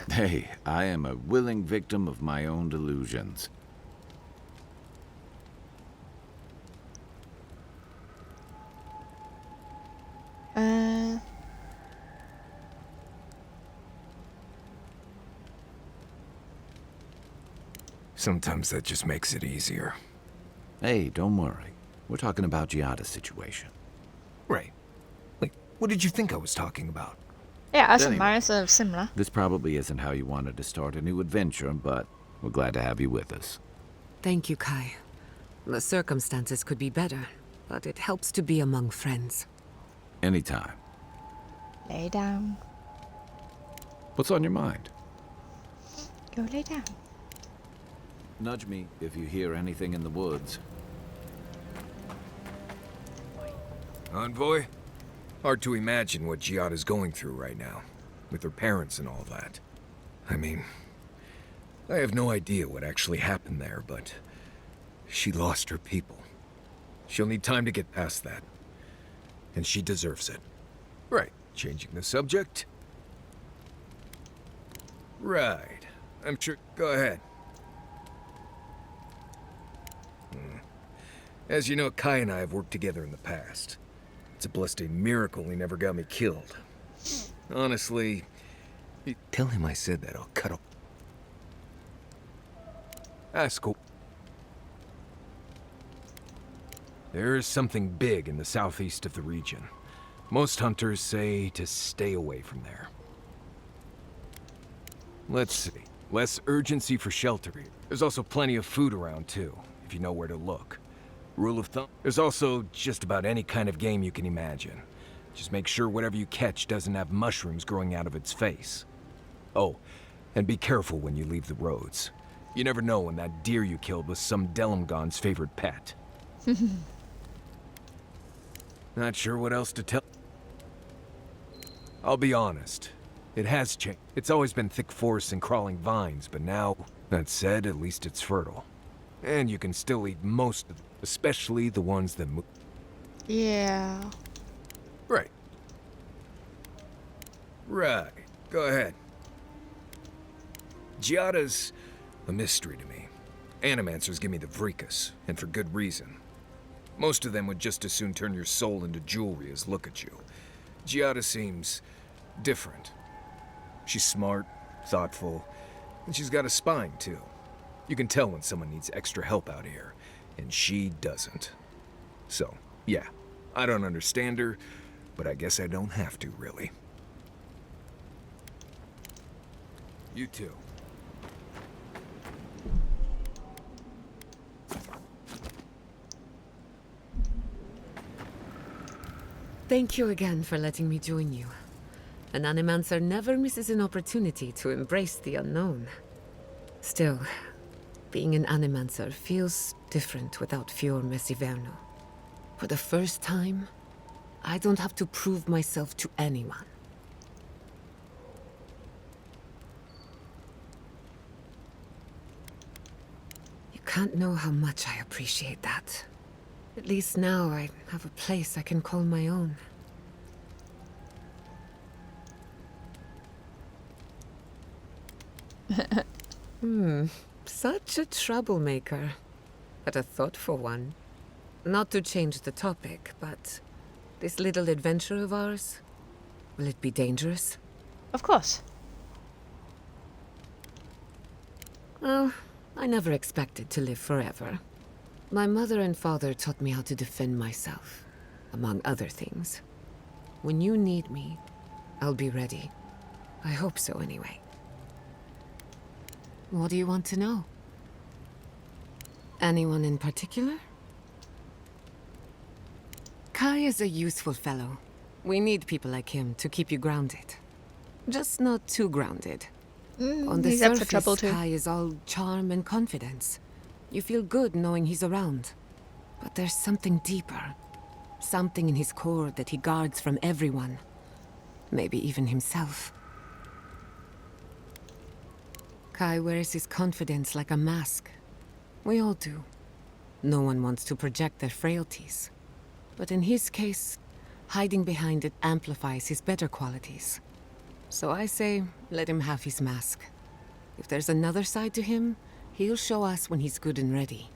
Hey, I am a willing victim of my own delusions. Sometimes that just makes it easier. Hey, don't worry. We're talking about Giada's situation. Right. Like, what did you think I was talking about? Yeah, us and Anyway, Marius are similar. This probably isn't how you wanted to start a new adventure, but we're glad to have you with us. Thank you, Kai. The circumstances could be better, but it helps to be among friends. Anytime. Lay down. What's on your mind? Go lay down. Nudge me if you hear anything in the woods. Envoy? Hard to imagine what Giada's going through right now, with her parents and all that. I mean, I have no idea what actually happened there, but she lost her people. She'll need time to get past that. And she deserves it. Right, changing the subject? Right, I'm sure. Go ahead. As you know, Kai and I have worked together in the past. It's a blessed miracle he never got me killed. Honestly, tell him I said that, I'll cut off. That's cool. There is something big in the southeast of the region. Most hunters say to stay away from there. Let's see. Less urgency for shelter. There's also plenty of food around, too, if you know where to look. Rule of thumb. There's also just about any kind of game you can imagine. Just make sure whatever you catch doesn't have mushrooms growing out of its face. Oh, and be careful when you leave the roads. You never know when that deer you killed was some Delumgon's favorite pet. Not sure what else to tell. I'll be honest. It has changed. It's always been thick forests and crawling vines, but now, that said, at least it's fertile. And you can still eat most of them, especially the ones that move. Yeah. Right. Right. Go ahead. Giada's a mystery to me. Animancers give me the vricus, and for good reason. Most of them would just as soon turn your soul into jewelry as look at you. Giada seems different. She's smart, thoughtful, and she's got a spine, too. You can tell when someone needs extra help out here, and she doesn't. So, yeah, I don't understand her, but I guess I don't have to, really. You too. Thank you again for letting me join you. An Animancer never misses an opportunity to embrace the unknown. Still, being an Animancer feels different without Fior Messiverno. For the first time, I don't have to prove myself to anyone. You can't know how much I appreciate that. At least now I have a place I can call my own. Such a troublemaker. But a thoughtful one. Not to change the topic, but this little adventure of ours, will it be dangerous? Of course. Well, I never expected to live forever. My mother and father taught me how to defend myself, among other things. When you need me, I'll be ready. I hope so, anyway. What do you want to know? Anyone in particular? Kai is a useful fellow. We need people like him to keep you grounded. Just not too grounded. On the He's up for surface, trouble too. Kai is all charm and confidence. You feel good knowing he's around. But there's something deeper. Something in his core that he guards from everyone. Maybe even himself. Kai wears his confidence like a mask. We all do. No one wants to project their frailties. But in his case, hiding behind it amplifies his better qualities. So I say, let him have his mask. If there's another side to him, he'll show us when he's good and ready.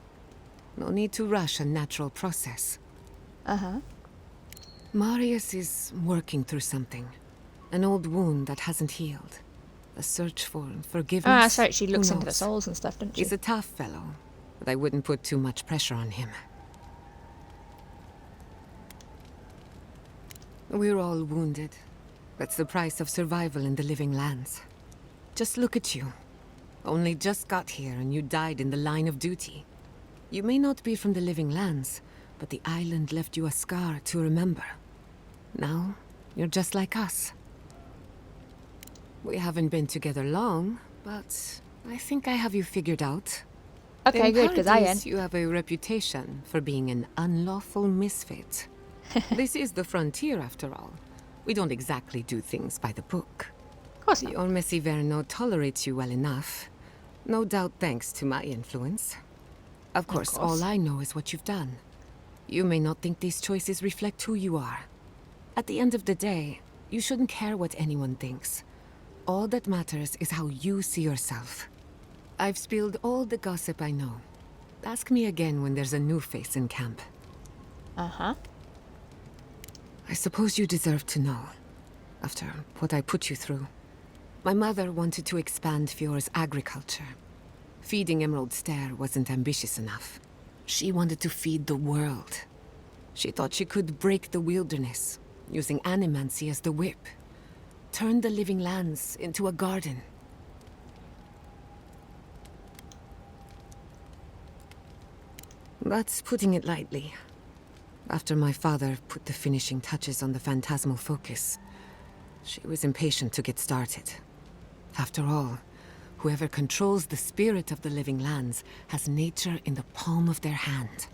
No need to rush a natural process. Uh-huh. Marius is working through something. An old wound that hasn't healed. A search for forgiveness. Ah, that's right, she looks Who into the knows? souls and stuff, doesn't she? He's a tough fellow, but I wouldn't put too much pressure on him. We're all wounded. That's the price of survival in the living lands. Just look at you. Only just got here and you died in the line of duty. You may not be from the living lands, but the island left you a scar to remember. Now, you're just like us. We haven't been together long, but I think I have you figured out. Okay, In good, because I Paradise, ain't. you have a reputation for being an unlawful misfit. This is the frontier, after all. We don't exactly do things by the book. Of course not. Your Messi Verno tolerates you well enough. No doubt thanks to my influence. Of course, all I know is what you've done. You may not think these choices reflect who you are. At the end of the day, you shouldn't care what anyone thinks. All that matters is how you see yourself. I've spilled all the gossip I know. Ask me again when there's a new face in camp. Uh-huh. I suppose you deserve to know, after what I put you through. My mother wanted to expand Fiore's agriculture. Feeding Emerald Stair wasn't ambitious enough. She wanted to feed the world. She thought she could break the wilderness, using animancy as the whip. Turn the living lands into a garden. That's putting it lightly. After my father put the finishing touches on the phantasmal focus, she was impatient to get started. After all, whoever controls the spirit of the living lands has nature in the palm of their hand.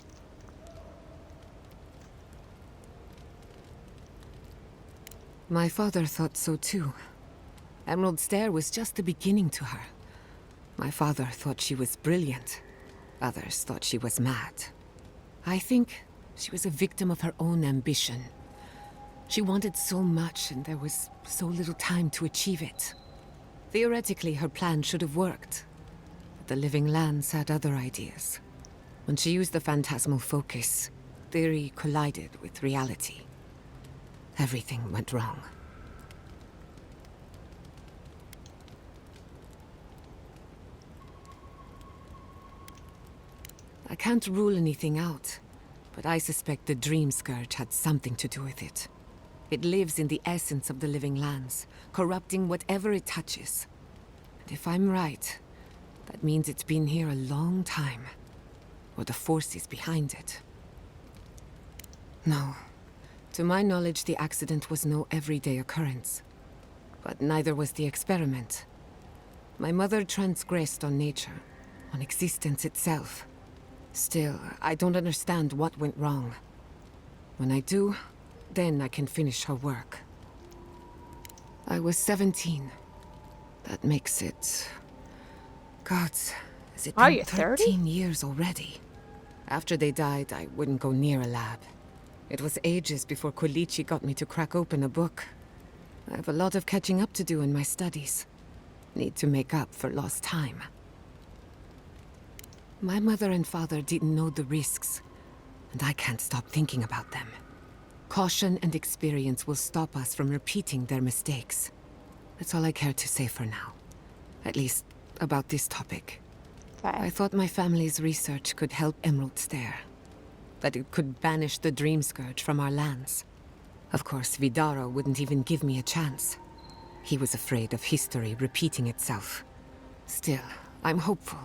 My father thought so too. Emerald Stair was just the beginning to her. My father thought she was brilliant. Others thought she was mad. I think she was a victim of her own ambition. She wanted so much, and there was so little time to achieve it. Theoretically, her plan should have worked. But the living lands had other ideas. When she used the phantasmal focus, theory collided with reality. Everything went wrong. I can't rule anything out, but I suspect the Dream Scourge had something to do with it. It lives in the essence of the living lands, corrupting whatever it touches. And if I'm right, that means it's been here a long time. Or the forces behind it. No. To my knowledge, the accident was no everyday occurrence. But neither was the experiment. My mother transgressed on nature, on existence itself. Still, I don't understand what went wrong. When I do, then I can finish her work. I was 17. That makes it... Gods, has it Are been you 30? 13 years already? After they died, I wouldn't go near a lab. It was ages before Kolichi got me to crack open a book. I have a lot of catching up to do in my studies. Need to make up for lost time. My mother and father didn't know the risks, and I can't stop thinking about them. Caution and experience will stop us from repeating their mistakes. That's all I care to say for now. At least, about this topic. I thought my family's research could help Emerald Stair. That it could banish the Dream Scourge from our lands. Of course, Vidaro wouldn't even give me a chance. He was afraid of history repeating itself. Still, I'm hopeful.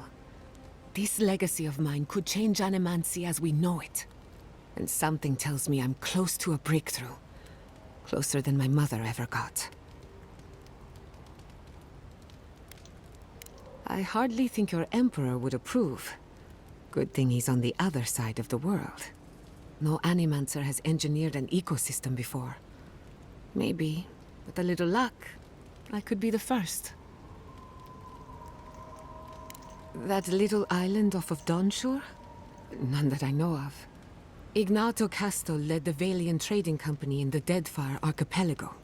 This legacy of mine could change Animancy as we know it. And something tells me I'm close to a breakthrough. Closer than my mother ever got. I hardly think your Emperor would approve. Good thing he's on the other side of the world. No Animancer has engineered an ecosystem before. Maybe, with a little luck, I could be the first. That little island off of Dawnshore? None that I know of. Ignato Castor led the Valian Trading Company in the Deadfire Archipelago.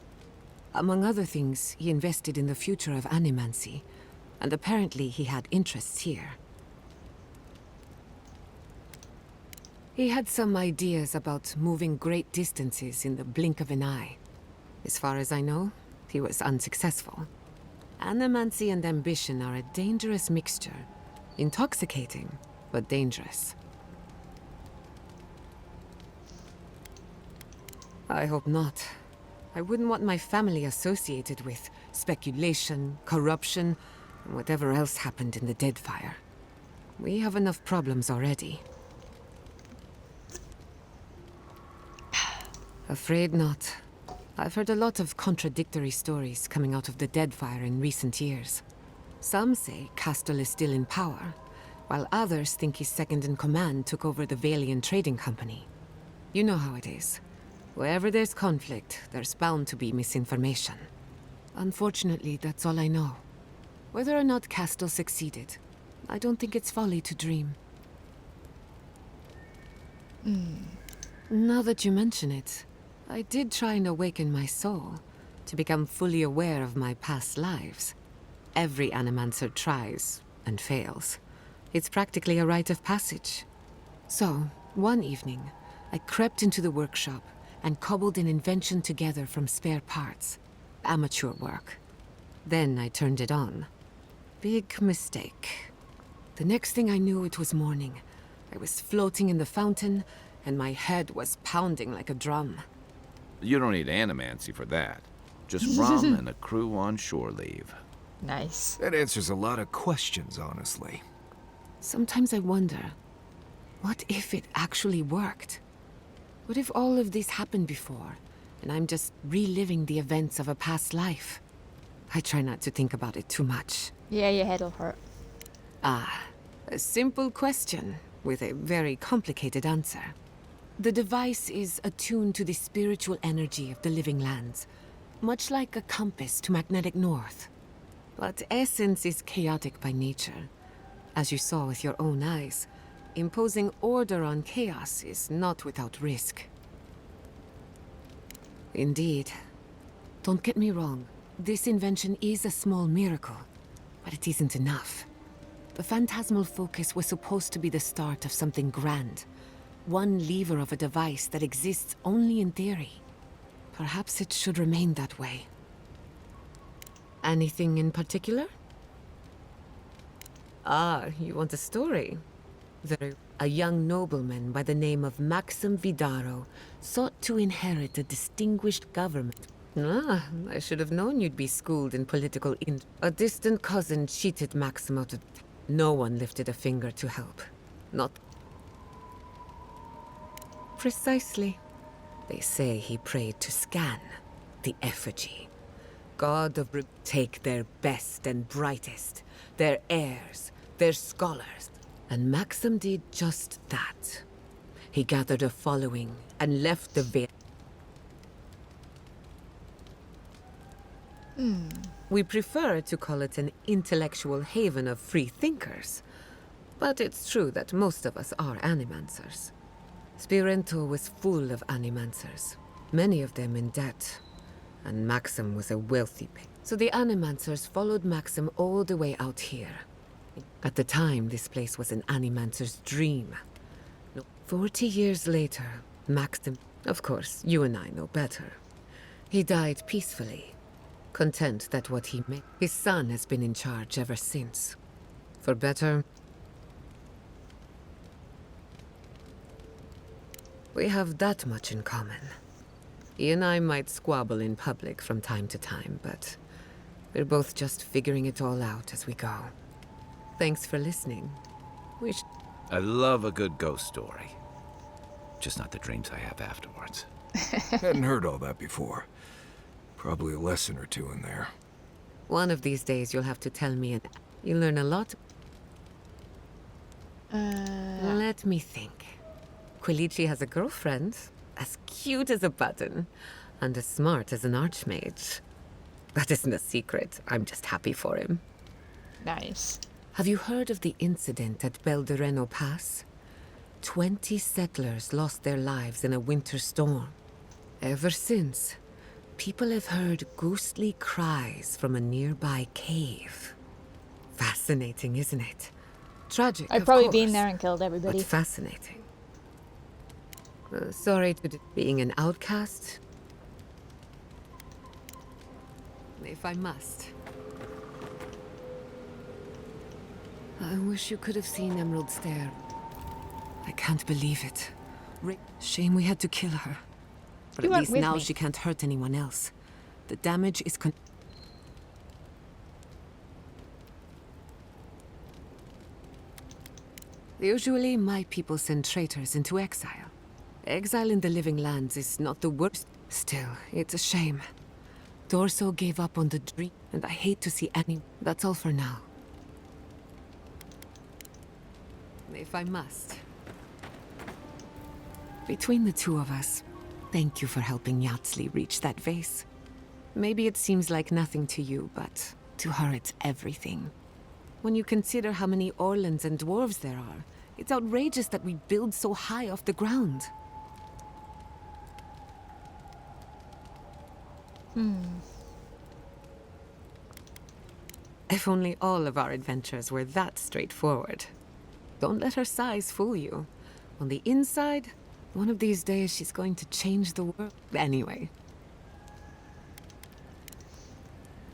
Among other things, he invested in the future of Animancy, and apparently he had interests here. He had some ideas about moving great distances in the blink of an eye. As far as I know, he was unsuccessful. Animancy and ambition are a dangerous mixture. Intoxicating, but dangerous. I hope not. I wouldn't want my family associated with speculation, corruption, and whatever else happened in the Deadfire. We have enough problems already. Afraid not. I've heard a lot of contradictory stories coming out of the Deadfire in recent years. Some say Castle is still in power, while others think his second-in-command took over the Valian Trading Company. You know how it is. Wherever there's conflict, there's bound to be misinformation. Unfortunately, that's all I know. Whether or not Castle succeeded, I don't think it's folly to dream. Now that you mention it, I did try and awaken my soul, to become fully aware of my past lives. Every Animancer tries, and fails. It's practically a rite of passage. So, one evening, I crept into the workshop and cobbled an invention together from spare parts. Amateur work. Then I turned it on. Big mistake. The next thing I knew, it was morning. I was floating in the fountain, and my head was pounding like a drum. You don't need Animancy for that. Just rum and a crew on shore leave. Nice. That answers a lot of questions, honestly. Sometimes I wonder, what if it actually worked? What if all of this happened before, and I'm just reliving the events of a past life? I try not to think about it too much. Yeah, your head'll hurt. Ah, a simple question with a very complicated answer. The device is attuned to the spiritual energy of the living lands, much like a compass to magnetic north. But essence is chaotic by nature. As you saw with your own eyes, imposing order on chaos is not without risk. Indeed. Don't get me wrong, this invention is a small miracle, but it isn't enough. The phantasmal focus was supposed to be the start of something grand. One lever of a device that exists only in theory. Perhaps it should remain that way. Anything in particular? Ah, you want a story? A young nobleman by the name of Maxim Vidaro sought to inherit a distinguished government. Ah, I should have known you'd be schooled in political A distant cousin cheated Maxim out of... No one lifted a finger to help. Not... Precisely. They say he prayed to Scan, the effigy. God of... Take their best and brightest, their heirs, their scholars. And Maxim did just that. He gathered a following and left the veil. We prefer to call it an intellectual haven of free thinkers. But it's true that most of us are Animancers. Spirento was full of Animancers, many of them in debt. And Maxim was a wealthy pig. So the Animancers followed Maxim all the way out here. At the time, this place was an Animancer's dream. 40 years later, Maxim... Of course, you and I know better. He died peacefully, content that what he made... His son has been in charge ever since. For better... We have that much in common. He and I might squabble in public from time to time, but We're both just figuring it all out as we go. Thanks for listening. I love a good ghost story. Just not the dreams I have afterwards. Hadn't heard all that before. Probably a lesson or two in there. One of these days you'll have to tell me and you'll learn a lot. Let me think. Quilici has a girlfriend, as cute as a button, and as smart as an archmage. That isn't a secret. I'm just happy for him. Nice. Have you heard of the incident at Beldereno Pass? 20 settlers lost their lives in a winter storm. Ever since, people have heard ghostly cries from a nearby cave. Fascinating, isn't it? Tragic, I've of probably course, been there and killed everybody. but fascinating. Sorry to being an outcast. If I must. I wish you could have seen Emerald Stair. I can't believe it. Shame we had to kill her. But You at weren't least with now me. she can't hurt anyone else. The damage is Usually, my people send traitors into exile. Exile in the living lands is not the worst. Still, it's a shame. Dorso gave up on the dream, and I hate to see any... That's all for now. If I must. Between the two of us, thank you for helping Yatsli reach that vase. Maybe it seems like nothing to you, but to her it's everything. When you consider how many Orlans and dwarves there are, it's outrageous that we build so high off the ground. If only all of our adventures were that straightforward. Don't let her size fool you. On the inside, one of these days she's going to change the world. Anyway.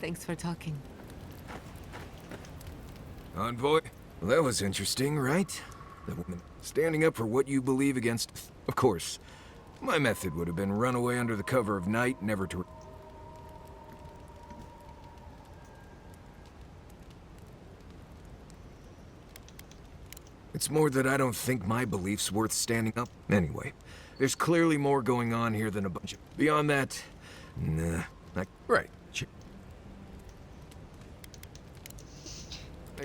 Thanks for talking. Envoy? Well, that was interesting, right? The woman standing up for what you believe against... Of course, my method would have been run away under the cover of night, never to... It's more that I don't think my belief's worth standing up. Anyway, there's clearly more going on here than a bunch of... Beyond that, nah. Right.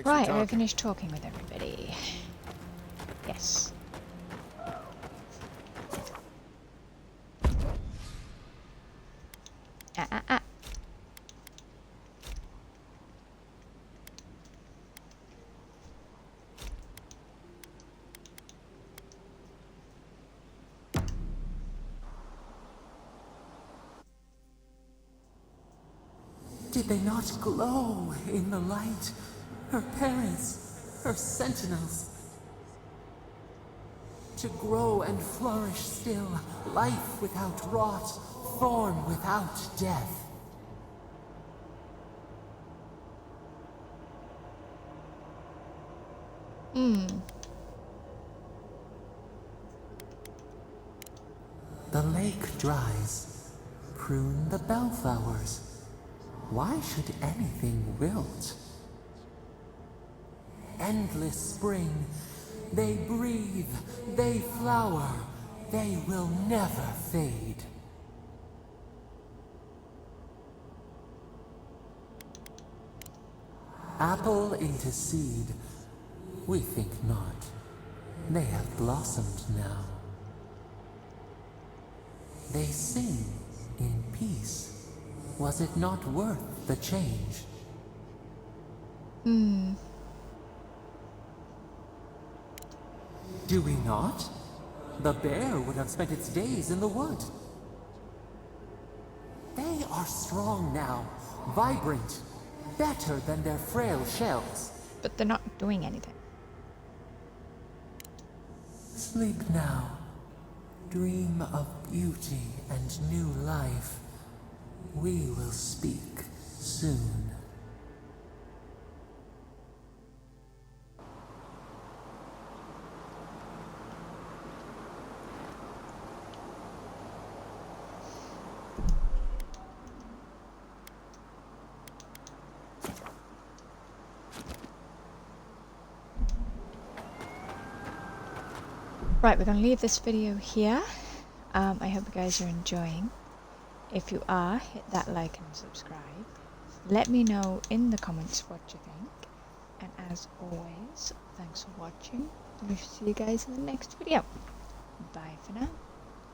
Right, I finished talking with everybody. Yes. Ah. Did they not glow in the light? Her parents, her sentinels. To grow and flourish still, life without rot, thorn without death. The lake dries. Prune the bellflowers. Why should anything wilt? Endless spring. They breathe, they flower, they will never fade. Apple into seed. We think not. They have blossomed now. They sing in peace. Was it not worth the change? Do we not? The bear would have spent its days in the wood. They are strong now, vibrant, better than their frail shells. But they're not doing anything. Sleep now. Dream of beauty and new life. We will speak soon. Right, we're going to leave this video here. I hope you guys are enjoying. If you are, hit that like and subscribe. Let me know in the comments what you think. And as always, thanks for watching. We shall see you guys in the next video. Bye for now.